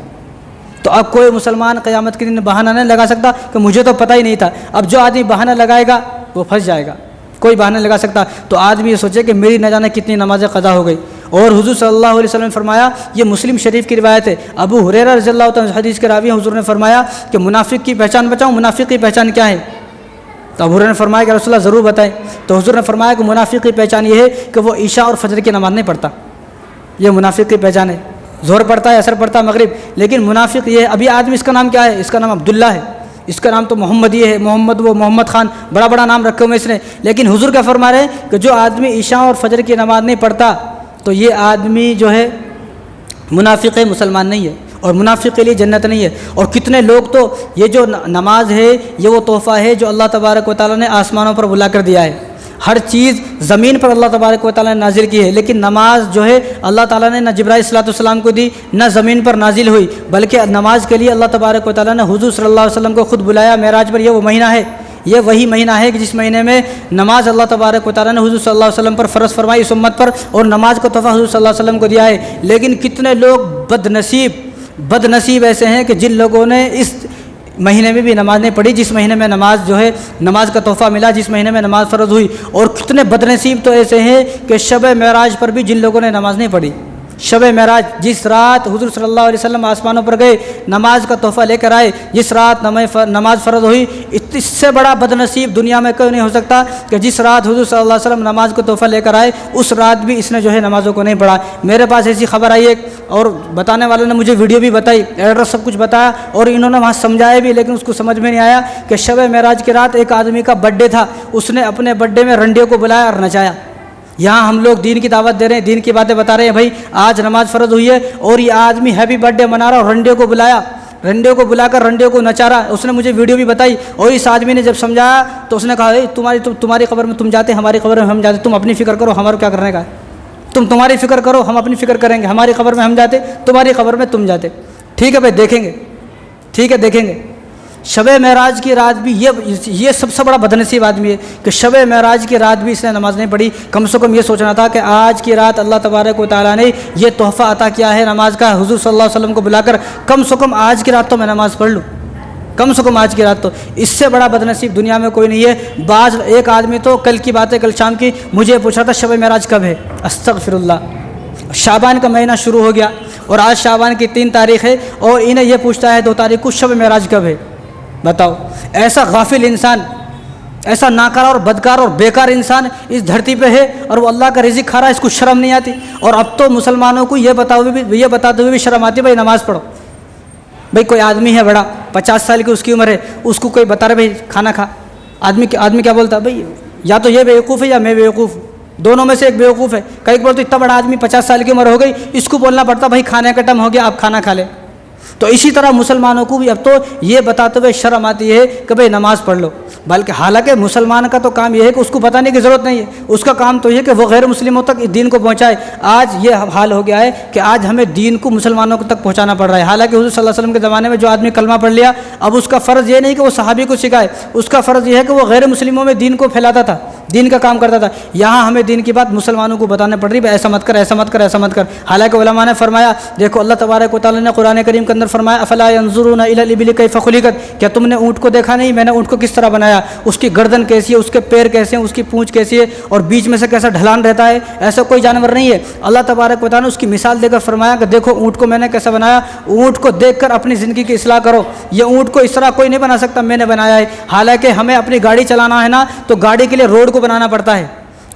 تو اب کوئی مسلمان قیامت کے دن بہانہ نہیں لگا سکتا کہ مجھے تو پتہ ہی نہیں تھا. اب جو آدمی بہانہ لگائے گا وہ پھنس جائے گا, کوئی بہانہ لگا سکتا. تو آدمی یہ سوچے کہ میری نہ جانے کتنی نمازیں قضا ہو گئی. اور حضور صلی اللہ علیہ وسلم نے فرمایا, یہ مسلم شریف کی روایت ہے, ابو ہریرہ رضی اللہ تعالیٰ حدیث کے راوی ہیں, حضور نے فرمایا کہ منافق کی پہچان بتاؤں, منافق کی پہچان کیا ہے؟ تو ابو ہریرہ نے فرمایا کہ رسول اللہ ضرور بتائیں. تو حضور نے فرمایا کہ منافق کی پہچان یہ ہے کہ وہ عشاء اور فجر کی نماز نہیں پڑھتا, یہ منافق کی پہچان ہے. ظہر پڑھتا ہے, عصر پڑھتا ہے, مغرب, لیکن منافق یہ ہے. ابھی آدمی اس کا نام کیا ہے؟ اس کا نام عبداللہ ہے, اس کا نام تو محمد یہ ہے, محمد وہ محمد خان, بڑا نام رکھے ہوئے اس نے. لیکن حضور کیا فرما رہے ہیں کہ جو آدمی عشاء اور فجر کی نماز نہیں پڑھتا تو یہ آدمی جو ہے منافق ہے, مسلمان نہیں ہے, اور منافق کے لیے جنت نہیں ہے. اور کتنے لوگ تو یہ جو نماز ہے یہ وہ تحفہ ہے جو اللہ تبارک و تعالیٰ نے آسمانوں پر بلا کر دیا ہے. ہر چیز زمین پر اللہ تبارک و تعالیٰ نے نازل کی ہے, لیکن نماز جو ہے اللہ تعالیٰ نے نہ جبرائیل صلی اللہ علیہ وسلم کو دی, نہ زمین پر نازل ہوئی, بلکہ نماز کے لیے اللہ تبارک و تعالیٰ نے حضور صلی اللہ علیہ وسلم کو خود بلایا معراج پر. یہ وہ مہینہ ہے, یہ وہی مہینہ ہے کہ جس مہینے میں نماز اللہ تبارک و تعالیٰ نے حضور صلی اللہ علیہ وسلم پر فرض فرمائی, اس امت پر, اور نماز کا تحفہ حضور صلی اللہ علیہ وسلم کو دیا ہے. لیکن کتنے لوگ بد نصیب ایسے ہیں کہ جن لوگوں نے اس مہینے میں بھی نماز نہیں پڑھی, جس مہینے میں نماز جو ہے نماز کا تحفہ ملا, جس مہینے میں نماز فرض ہوئی. اور کتنے بد نصیب تو ایسے ہیں کہ شب معراج پر بھی جن لوگوں نے نماز نہیں پڑھی. شب معراج, جس رات حضور صلی اللہ علیہ وسلم آسمانوں پر گئے, نماز کا تحفہ لے کر آئے, جس رات نماز فرض ہوئی, اس سے بڑا بد نصیب دنیا میں کوئی نہیں ہو سکتا کہ جس رات حضور صلی اللہ علیہ وسلم نماز کو تحفہ لے کر آئے اس رات بھی اس نے جو ہے نمازوں کو نہیں پڑھا. میرے پاس ایسی خبر آئی ایک, اور بتانے والوں نے مجھے ویڈیو بھی بتائی, ایڈریس سب کچھ بتایا, اور انہوں نے وہاں سمجھایا بھی, لیکن اس کو سمجھ میں نہیں آیا کہ شب معراج کی رات ایک آدمی کا برتھ ڈے تھا, اس نے اپنے برتھ ڈے میں رنڈیوں کو بلایا اور نچایا. یہاں ہم لوگ دین کی دعوت دے رہے ہیں, دین کی باتیں بتا رہے ہیں, بھائی آج نماز فرض ہوئی ہے اور یہ آدمی ہیپی برتھ ڈے منا رہا اور رنڈیوں کو بلایا, رنڈیوں کو بلا کر رنڈیوں کو نچا رہا. اس نے مجھے ویڈیو بھی بتائی, اور اس آدمی نے جب سمجھایا تو اس نے کہا تمہاری قبر میں تم جاتے, ہماری قبر میں ہم جاتے, تم اپنی فکر کرو, ہمارا کیا کرنے کا ہے, تمہاری فکر کرو, ہم اپنی فکر کریں گے. ہماری قبر میں ہم جاتے, تمہاری قبر میں تم جاتے. ٹھیک ہے بھائی, دیکھیں گے, ٹھیک ہے دیکھیں گے. شب معراج کی رات بھی یہ سب سے بڑا بدنصیب آدمی ہے کہ شب معراج کی رات بھی اس نے نماز نہیں پڑھی. کم سے کم یہ سوچنا تھا کہ آج کی رات اللہ تبارک و تعالیٰ نے یہ تحفہ عطا کیا ہے نماز کا, حضور صلی اللہ علیہ وسلم کو بلا کر, کم سے کم آج کی رات تو میں نماز پڑھ لوں, کم سے کم آج کی رات تو. اس سے بڑا بدنصیب دنیا میں کوئی نہیں ہے. ایک آدمی تو کل کی بات ہے, کل شام کی, مجھے پوچھا تھا شب معراج کب ہے. استغفر اللہ, شعبان کا مہینہ شروع ہو گیا اور آج شعبان کی 3 تاریخ ہے, اور انہیں یہ پوچھتا ہے 2 تاریخ کو شب معراج کب ہے. بتاؤ, ایسا غافل انسان, ایسا ناکارہ اور بدکار اور بیکار انسان اس دھرتی پہ ہے, اور وہ اللہ کا رزق کھا رہا ہے, اس کو شرم نہیں آتی. اور اب تو مسلمانوں کو یہ بتاتے ہوئے بھی شرم آتی ہے بھائی نماز پڑھو. بھائی کوئی آدمی ہے بڑا 50 سال کی اس کی عمر ہے, اس کو کوئی بتا رہے بھائی کھانا کھا, آدمی کیا بولتا ہے بھائی یا تو یہ بیوقوف ہے یا میں بیوقوف, دونوں میں سے ایک بیوقوف ہے. کئی بولتے اتنا بڑا آدمی 50 سال کی عمر ہو گئی, اس کو بولنا پڑتا بھائی کھانے کا ٹائم ہو گیا, آپ کھانا کھا لیں. تو اسی طرح مسلمانوں کو بھی اب تو یہ بتاتے ہوئے شرم آتی ہے کہ بھئی نماز پڑھ لو. بلکہ حالانکہ مسلمان کا تو کام یہ ہے کہ اس کو بتانے کی ضرورت نہیں ہے, اس کا کام تو یہ ہے کہ وہ غیر مسلموں تک دین کو پہنچائے. آج یہ حال ہو گیا ہے کہ آج ہمیں دین کو مسلمانوں تک پہنچانا پڑ رہا ہے. حالانکہ حضور صلی اللہ علیہ وسلم کے زمانے میں جو آدمی کلمہ پڑھ لیا, اب اس کا فرض یہ نہیں کہ وہ صحابی کو سکھائے, اس کا فرض یہ ہے کہ وہ غیر مسلموں میں دین کو پھیلاتا تھا, دین کا کام کرتا تھا. یہاں ہمیں دین کی بات مسلمانوں کو بتانے پڑ رہی ہے, ایسا مت کر, ایسا مت کر, ایسا مت کر. حالانکہ علماء نے فرمایا, دیکھو اللہ تبارک و تعالیٰ نے قرآن کریم کے اندر فرمایا افلا ينظرون الى الابل كيف خلقت, کیا تم نے اونٹ کو دیکھا نہیں, میں نے اونٹ کو کس طرح بنایا, اس کی گردن کیسی ہے, اس کے پیر کیسے ہیں, اس کی پونچھ کیسی ہے, اور بیچ میں سے کیسا ڈھلان رہتا ہے. ایسا کوئی جانور نہیں ہے. اللہ تبارک و تعالیٰ نے اس کی مثال دے کر فرمایا کہ دیکھو اونٹ کو میں نے کیسا بنایا, اونٹ کو دیکھ کر اپنی زندگی کی اصلاح کرو. یہ اونٹ کو اس طرح کوئی نہیں بنا سکتا, میں نے بنایا ہے. حالانکہ ہمیں اپنی گاڑی چلانا ہے نا, تو گاڑی کے لیے روڈ کو بنانا پڑتا ہے,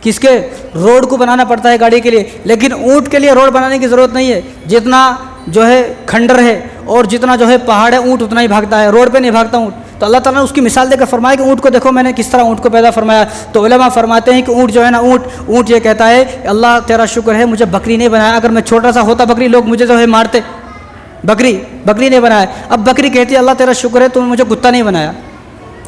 کس کے, روڈ کو بنانا پڑتا ہے گاڑی کے لیے. لیکن اونٹ کے لیے روڈ بنانے کی ضرورت نہیں ہے. جتنا جو ہے کھنڈر ہے اور جتنا جو ہے پہاڑ ہے, اونٹ اتنا ہی بھاگتا ہے, روڈ پہ نہیں بھاگتا اونٹ. تو اللہ تعالیٰ نے اس کی مثال دے کر فرمایا کہ اونٹ کو دیکھو میں نے کس طرح اونٹ کو پیدا فرمایا. تو علماء فرماتے ہیں کہ اونٹ جو ہے نا اونٹ یہ کہتا ہے اللہ تیرا شکر ہے مجھے بکری نہیں بنایا, اگر میں چھوٹا سا ہوتا بکری لوگ مجھے جو ہے مارتے, بکری نہیں بنایا. اب بکری کہتی ہے اللہ تیرا شکر ہے تو نے مجھے کتا نہیں بنایا,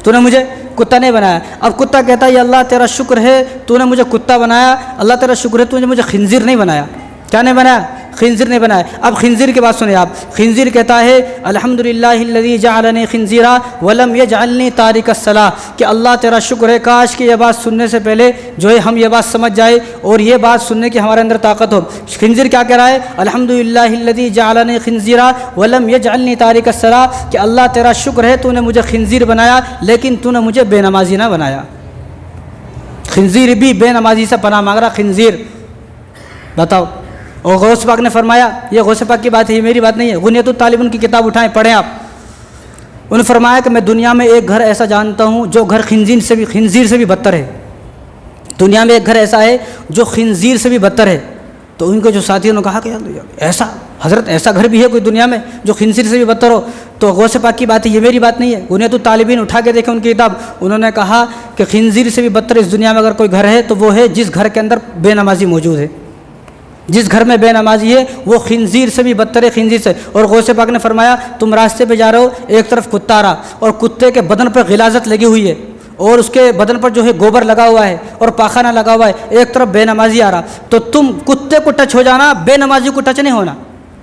تو نے مجھے کتا نہیں بنایا. اب کتا کہتا ہے یا اللہ تیرا شکر ہے تو نے مجھے کتا بنایا, اللہ تیرا شکر ہے تو نے مجھے خنزیر نہیں بنایا. کیا نہیں بنایا؟ خنزیر نہیں بنایا. اب خنزیر کی بات سنیں آپ. خنزیر کہتا ہے الحمدللہ الذی جعلنی خنزیرا ولم یجعلنی تارک الصلاۃ, کہ اللہ تیرا شکر ہے کاش کہ یہ بات سننے سے پہلے جو ہے ہم یہ بات سمجھ جائے اور یہ بات سننے کی ہمارے اندر طاقت ہو. خنزیر کیا کہہ رہا ہے؟ الحمدللہ الذی جعلنی خنزیرا ولم یجعلنی تارک الصلاۃ, کہ اللہ تیرا شکر ہے تو نے مجھے خنزیر بنایا لیکن تو نے مجھے بے نمازی نہ بنایا. خنزیر بھی بے نمازی سے پناہ مانگ رہا. خنزیر بتاؤ. اور غوث پاک نے فرمایا, یہ غوث پاک کی بات ہے, یہ میری بات نہیں ہے, غنیۃ الطالبین کی کتاب اٹھائیں پڑھیں آپ. انہوں نے فرمایا کہ میں دنیا میں ایک گھر ایسا جانتا ہوں جو گھر خنزیر سے بھی بدتر ہے. دنیا میں ایک گھر ایسا ہے جو خنزیر سے بھی بدتر ہے. تو ان کے جو ساتھیوں نے کہا کہ ایسا حضرت ایسا گھر بھی ہے کوئی دنیا میں جو خنزیر سے بھی بدتر ہو؟ تو غوث پاک کی بات ہے, یہ میری بات نہیں ہے. غنیۃ الطالبین اٹھا کے دیکھیں ان کی کتاب. انہوں نے کہا کہ خنزیر سے بھی بدتر اس دنیا میں اگر کوئی گھر ہے تو وہ ہے جس گھر کے اندر بے نمازی موجود ہے. جس گھر میں بے نمازی ہے وہ خنزیر سے بھی بدتر ہے, خنزیر سے. اور غوث پاک نے فرمایا تم راستے پہ جا رہے ہو, ایک طرف کتا آ رہا اور کتے کے بدن پر غلاظت لگی ہوئی ہے اور اس کے بدن پر جو ہے گوبر لگا ہوا ہے اور پاخانہ لگا ہوا ہے, ایک طرف بے نمازی آ رہا, تو تم کتے کو ٹچ ہو جانا, بے نمازی کو ٹچ نہیں ہونا.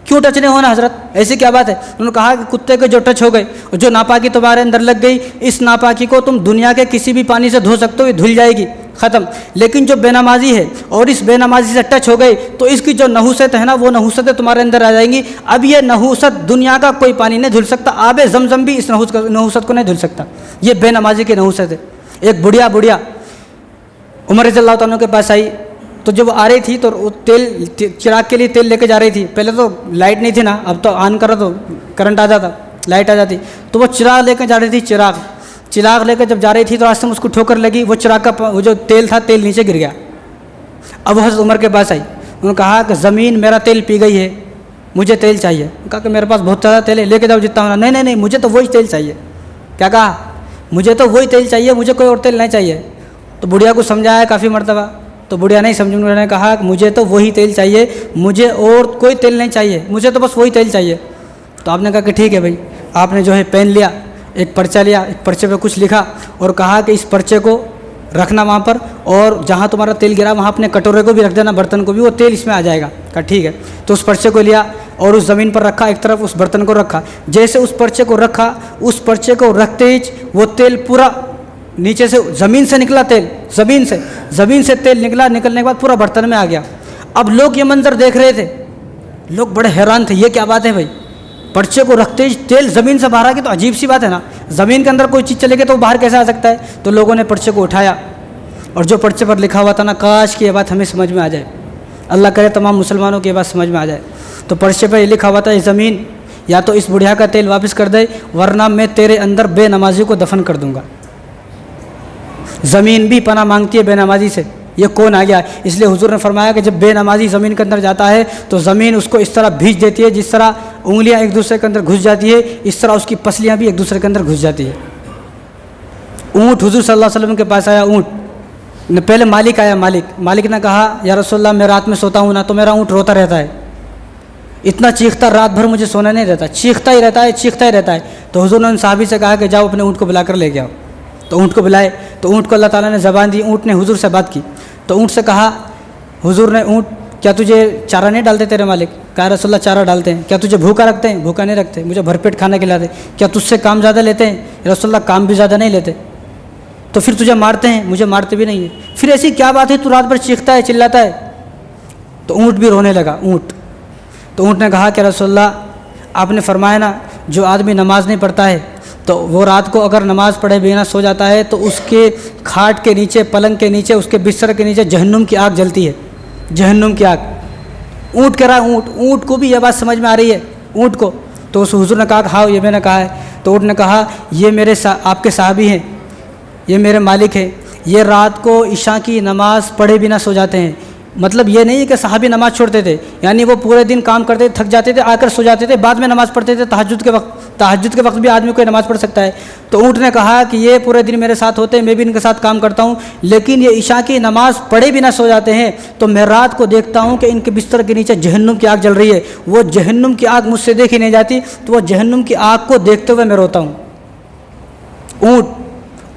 کیوں ٹچ نہیں ہونا حضرت, ایسی کیا بات ہے؟ انہوں نے کہا کہ کتے کے جو ٹچ ہو گئے, جو ناپاکی تمہارے اندر لگ گئی, اس ناپاکی کو تم دنیا کے کسی بھی پانی سے دھو سکتے ہو, یہ دھل جائے گی, ختم. لیکن جو بے نمازی ہے اور اس بے نمازی سے ٹچ ہو گئی تو اس کی جو نحوست ہے نا, وہ نحوستیں تمہارے اندر آ جائیں گی. اب یہ نحوست دنیا کا کوئی پانی نہیں دھل سکتا, آب زمزم بھی اس نحوست کو نہیں دھل سکتا. یہ بے نمازی کی نحوست ہے. ایک بڑھیا عمر رضی اللہ تعالیٰ کے پاس آئی, تو جب آ رہی تھی تو تیل چراغ کے لیے تیل لے کے جا رہی تھی. پہلے تو لائٹ نہیں تھی نا, اب تو آن کرو تو کرنٹ آ جاتا, لائٹ آ جاتی. تو وہ چراغ لے کے جا رہی تھی. چراغ لے کے جب جا رہی تھی تو راستے میں اس کو ٹھوکر لگی, وہ چراغ کا وہ جو تیل تھا تیل نیچے گر گیا. اب وہ حضرت عمر کے پاس آئی, انہوں نے کہا کہ زمین میرا تیل پی گئی ہے, مجھے تیل چاہیے. کہا کہ میرے پاس بہت زیادہ تیل ہے, لے کے جاؤ جتنا ہونا. نہیں مجھے تو وہی تیل چاہیے. کیا کہا؟ مجھے تو وہی تیل چاہیے, مجھے کوئی اور تیل نہیں چاہیے. تو بڑھیا کو سمجھایا کافی مرتبہ, تو بڑھیا نہیں سمجھ. انہوں نے کہا کہ مجھے تو وہی تیل چاہیے, مجھے اور کوئی تیل نہیں چاہیے, مجھے تو بس وہی تیل چاہیے. تو آپ نے کہا کہ ٹھیک ہے بھائی. آپ نے جو ہے پین لیا, ایک پرچہ لیا, ایک پرچے پہ کچھ لکھا اور کہا کہ اس پرچے کو رکھنا وہاں پر, اور جہاں تمہارا تیل گرا وہاں اپنے کٹورے کو بھی رکھ دینا, برتن کو بھی, وہ تیل اس میں آ جائے گا. کہا ٹھیک ہے. تو اس پرچے کو لیا اور اس زمین پر رکھا, ایک طرف اس برتن کو رکھا. جیسے اس پرچے کو رکھا, اس پرچے کو رکھتے ہی وہ تیل پورا نیچے سے زمین سے نکلا, تیل زمین سے تیل نکلا, نکلنے کے بعد پورا برتن میں آ گیا. اب لوگ یہ منظر دیکھ رہے تھے, لوگ بڑے حیران تھے, یہ کیا بات ہے بھائی, پرچے کو رکھتے ہی تیل زمین سے باہر آ گیا, تو عجیب سی بات ہے نا, زمین کے اندر کوئی چیز چلے گی تو وہ باہر کیسے آ سکتا ہے. تو لوگوں نے پرچے کو اٹھایا اور جو پرچے پر لکھا ہوا تھا نا, کاش کہ یہ بات ہمیں سمجھ میں آ جائے, اللہ کرے تمام مسلمانوں کی یہ بات سمجھ میں آ جائے. تو پرچے پر یہ لکھا ہوا تھا, یہ زمین یا تو اس بڑھیا کا تیل واپس کر دے ورنہ میں تیرے اندر بے نمازی کو دفن کر دوں گا. زمین بھی پناہ مانگتی ہے بے نمازی سے, یہ کون آ گیا. اس لیے حضور نے فرمایا کہ جب بے نمازی زمین کے اندر جاتا ہے تو زمین اس کو اس طرح بھیج دیتی ہے, جس طرح انگلیاں ایک دوسرے کے اندر گھس جاتی ہے, اس طرح اس کی پسلیاں بھی ایک دوسرے کے اندر گھس جاتی ہے. اونٹ حضور صلی اللہ علیہ وسلم کے پاس آیا, اونٹ پہلے مالک آیا. مالک نے کہا یا رسول اللہ میں رات میں سوتا ہوں نا, تو میرا اونٹ روتا رہتا ہے, اتنا چیختا, رات بھر مجھے سونا نہیں رہتا, چیختا ہی رہتا ہے. تو حضور نے ان صحابی سے کہا کہ جاؤ اپنے اونٹ کو بلا کر لے کے آؤ. تو اونٹ کو بلائے, تو اونٹ کو اللہ تعالیٰ نے زبان دی, اونٹ نے حضور سے بات کی. تو اونٹ سے کہا, حضور نے, اونٹ کیا تجھے چارہ نہیں ڈالتے تیرے مالک؟ کہا رسول اللہ چارہ ڈالتے ہیں. کیا تجھے بھوکا رکھتے ہیں؟ بھوکا نہیں رکھتے, مجھے بھرپیٹ کھانا کھلاتے. کیا تجھ سے کام زیادہ لیتے ہیں؟ رسول اللہ کام بھی زیادہ نہیں لیتے. تو پھر تجھے مارتے ہیں؟ مجھے مارتے بھی نہیں ہیں. پھر ایسی کیا بات ہے تو رات بھر چیختا ہے, چلاتا ہے؟ تو اونٹ بھی رونے لگا. تو اونٹ نے کہا کہ رسول اللہ آپ نے فرمایا نا, جو آدمی نماز نہیں پڑھتا ہے تو وہ رات کو اگر نماز پڑھے بنا سو جاتا ہے تو اس کے کھاٹ کے نیچے, پلنگ کے نیچے, اس کے بستر کے نیچے جہنم کی آگ جلتی ہے, جہنم کی آگ. اونٹ کہہ رہا ہے, اونٹ کو بھی یہ بات سمجھ میں آ رہی ہے, اونٹ کو. تو اس حضور نے کہا کہ ہاں یہ میں نے کہا ہے. تو اونٹ نے کہا یہ میرے آپ کے صحابی ہیں, یہ میرے مالک ہیں, یہ رات کو عشاء کی نماز پڑھے بنا سو جاتے ہیں, مطلب یہ نہیں ہے کہ صحابی نماز چھوڑتے تھے، یعنی وہ پورے دن کام کرتے تھک جاتے تھے، آ کر سو جاتے تھے، بعد میں نماز پڑھتے تھے تہجد کے وقت بھی آدمی کوئی نماز پڑھ سکتا ہے۔ تو اونٹ نے کہا کہ یہ پورے دن میرے ساتھ ہوتے ہیں، میں بھی ان کے ساتھ کام کرتا ہوں، لیکن یہ عشاء کی نماز پڑھے بھی نہ سو جاتے ہیں، تو میں رات کو دیکھتا ہوں کہ ان کے بستر کے نیچے جہنم کی آگ جل رہی ہے، وہ جہنم کی آگ مجھ سے دیکھی نہیں جاتی، تو وہ جہنم کی آگ کو دیکھتے ہوئے میں روتا ہوں۔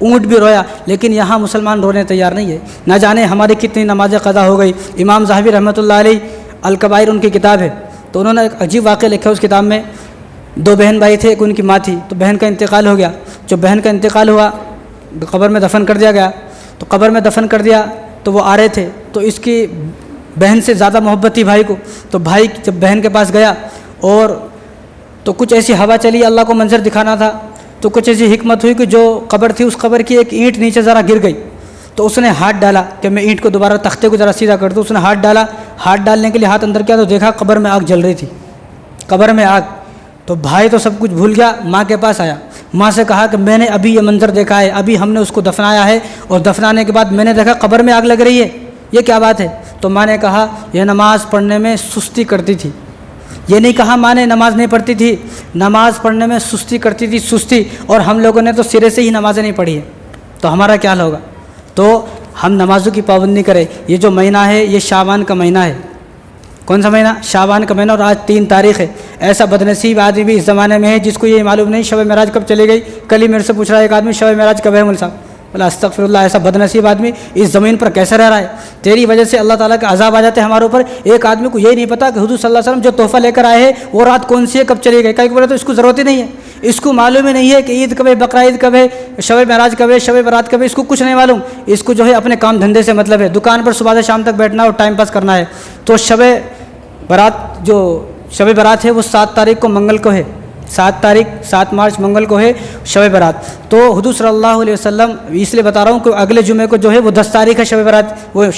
اونٹ بھی رویا، لیکن یہاں مسلمان رونے تیار نہیں ہے۔ نہ جانے ہماری کتنی نمازیں قضا ہو گئی۔ امام ذہبی رحمۃ اللہ علیہ الکبائر ان کی کتاب ہے، تو انہوں نے ایک عجیب واقعہ لکھا اس کتاب میں۔ دو بہن بھائی تھے، ایک ان کی ماں تھی، تو بہن کا انتقال ہو گیا۔ جو بہن کا انتقال ہوا قبر میں دفن کر دیا گیا، تو قبر میں دفن کر دیا تو وہ آ رہے تھے، تو اس کی بہن سے زیادہ محبت تھی بھائی کو، تو بھائی جب بہن کے پاس گیا اور تو کچھ ایسی ہوا چلی، اللہ کو منظر دکھانا تھا، تو کچھ ایسی حکمت ہوئی کہ جو قبر تھی اس قبر کی ایک اینٹ نیچے ذرا گر گئی، تو اس نے ہاتھ ڈالا کہ میں اینٹ کو دوبارہ تختے کو ذرا سیدھا کر دوں۔ اس نے ہاتھ ڈالا، ہاتھ ڈالنے کے لیے ہاتھ اندر کیا تو دیکھا قبر میں آگ جل رہی تھی، قبر میں آگ۔ تو بھائی تو سب کچھ بھول گیا، ماں کے پاس آیا، ماں سے کہا کہ میں نے ابھی یہ منظر دیکھا ہے، ابھی ہم نے اس کو دفنایا ہے، اور دفنانے کے بعد میں نے دیکھا قبر میں آگ لگ رہی ہے، یہ کیا بات ہے؟ تو ماں نے کہا یہ نماز پڑھنے میں سستی کرتی تھی۔ یہ نہیں کہا ماں نے نماز نہیں پڑھتی تھی، نماز پڑھنے میں سستی کرتی تھی، سستی، اور ہم لوگوں نے تو سرے سے ہی نمازیں نہیں پڑھی ہیں، تو ہمارا کیا حال ہوگا؟ تو ہم نمازوں کی پابندی کریں۔ یہ جو مہینہ ہے یہ شعبان کا مہینہ ہے۔ کون سا مہینہ؟ شعبان کا مہینہ، اور آج 3 تاریخ ہے۔ ایسا بدنصیب آدمی بھی اس زمانے میں ہے جس کو یہ معلوم نہیں شب معراج کب چلی گئی۔ کل ہی میرے سے پوچھ رہا ہے ایک آدمی شب معراج کب ہے مول صاحب؟ بولا استغفر اللہ، ایسا بدنصیب آدمی اس زمین پر کیسے رہ رہا ہے؟ تیری وجہ سے اللہ تعالیٰ کا عذاب آ جاتے ہیں ہمارے اوپر۔ ایک آدمی کو یہ نہیں پتا کہ حضور صلی اللہ علیہ وسلم جو تحفہ لے کر آئے ہیں وہ رات کون سی ہے، کب چلی گئی۔ کئی بولے تو اس کو ضرورت ہی نہیں ہے، اس کو معلوم ہی نہیں ہے کہ عید کب ہے، بقرہ عید کب ہے، شب معراج کب ہے، شب برات کب ہے، اس کو کچھ نہیں معلوم۔ اس کو جو ہے اپنے کام دھندے سے مطلب ہے، دکان پر صبح سے شام تک بیٹھنا اور ٹائم پاس کرنا ہے۔ تو شب برات ہے وہ 7 تاریخ کو منگل کو ہے، 7 مارچ منگل کو ہے شب برات۔ تو حضور صلی اللہ علیہ وسلم، اس لیے بتا رہا ہوں کہ اگلے جمعے کو جو ہے وہ 10 تاریخ ہے شب برات، وہ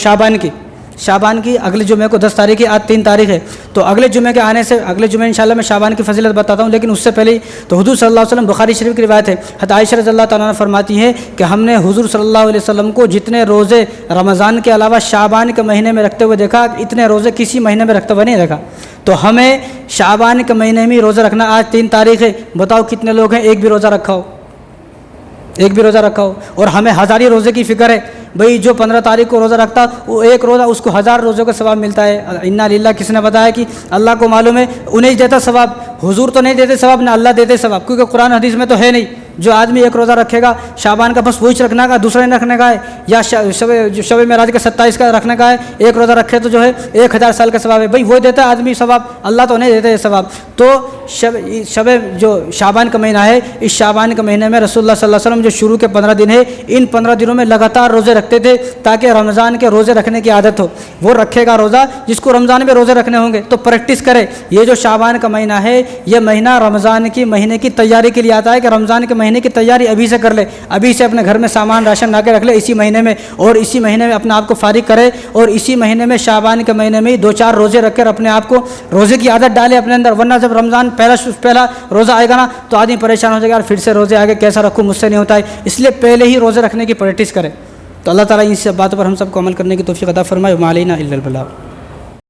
شعبان کی اگلے جمعے کو 10 تاریخ ہے، آج 3 تاریخ ہے۔ تو اگلے جمعے کے آنے سے اگلے جمعے انشاءاللہ میں شعبان کی فضیلت بتاتا ہوں، لیکن اس سے پہلے تو حضور صلی اللہ علیہ وسلم، بخاری شریف کی روایت ہے، حضرت عائشہ رضی اللہ تعالیٰ عنہ فرماتی ہے کہ ہم نے حضور صلی اللہ علیہ وسلم کو جتنے روزے رمضان کے علاوہ شعبان کے مہینے میں رکھتے ہوئے دیکھا، اتنے روزے کسی مہینے میں رکھتے ہوئے نہیں دیکھا۔ تو ہمیں شعبان کے مہینے میں روزہ رکھنا۔ آج 3 تاریخ ہے، بتاؤ کتنے لوگ ہیں ایک بھی روزہ رکھا ہو؟ اور ہمیں ہزاری روزے کی فکر ہے، بھئی جو 15 تاریخ کو روزہ رکھتا وہ ایک روزہ اس کو 1000 روزوں کا ثواب ملتا ہے۔ انا للہ، کس نے بتایا کہ اللہ کو معلوم ہے، انہیں دیتا ثواب، حضور تو نہیں دیتے ثواب، نہ اللہ دیتے ثواب، کیونکہ قرآن حدیث میں تو ہے نہیں۔ جو آدمی ایک روزہ رکھے گا شعبان کا، بس وہی رکھنے کا، دوسرا نہیں رکھنے کا ہے، یا شب معراج کا 27 کا رکھنے کا ہے، ایک روزہ رکھے تو جو ہے 1000 سال کا ثواب ہے۔ بھئی وہ دیتا ہے آدمی ثواب، اللہ تو نہیں دیتے ثواب۔ تو جو شعبان کا مہینہ ہے، اس شعبان کے مہینے میں رسول اللہ صلی اللہ علیہ وسلم جو شروع کے 15 دن ہے، ان 15 دنوں میں لگاتار روزے رکھتے تھے تاکہ رمضان کے روزے رکھنے کی عادت ہو۔ وہ رکھے گا روزہ جس کو رمضان میں روزے رکھنے ہوں گے، تو پریکٹس کرے۔ یہ جو شعبان کا مہینہ ہے، یہ مہینہ رمضان کی مہینے کی تیاری کے لیے آتا ہے کہ رمضان کے مہینے کی تیاری ابھی سے کر لے، ابھی سے اپنے گھر میں سامان راشن لا کے رکھ لے اسی مہینے میں، اور اسی مہینے میں اپنے آپ کو فارغ کرے، اور اسی مہینے میں شعبان کے مہینے میں 2-4 روزے رکھ کر اپنے آپ کو روزے کی عادت ڈالے اپنے اندر۔ ورنہ جب رمضان پہلا روزہ آئے گا نا تو آدمی پریشان ہو جائے گا، یار پھر سے روزے آگے کیسا رکھوں، مجھ سے نہیں ہوتا ہے۔ اس لیے پہلے ہی روزے رکھنے کی پریکٹس کرے۔ تو اللہ تعالیٰ ان سب باتوں پر ہم سب کو عمل کرنے کی توفیق عطا فرمائے۔ وما علینا الا البلاغ۔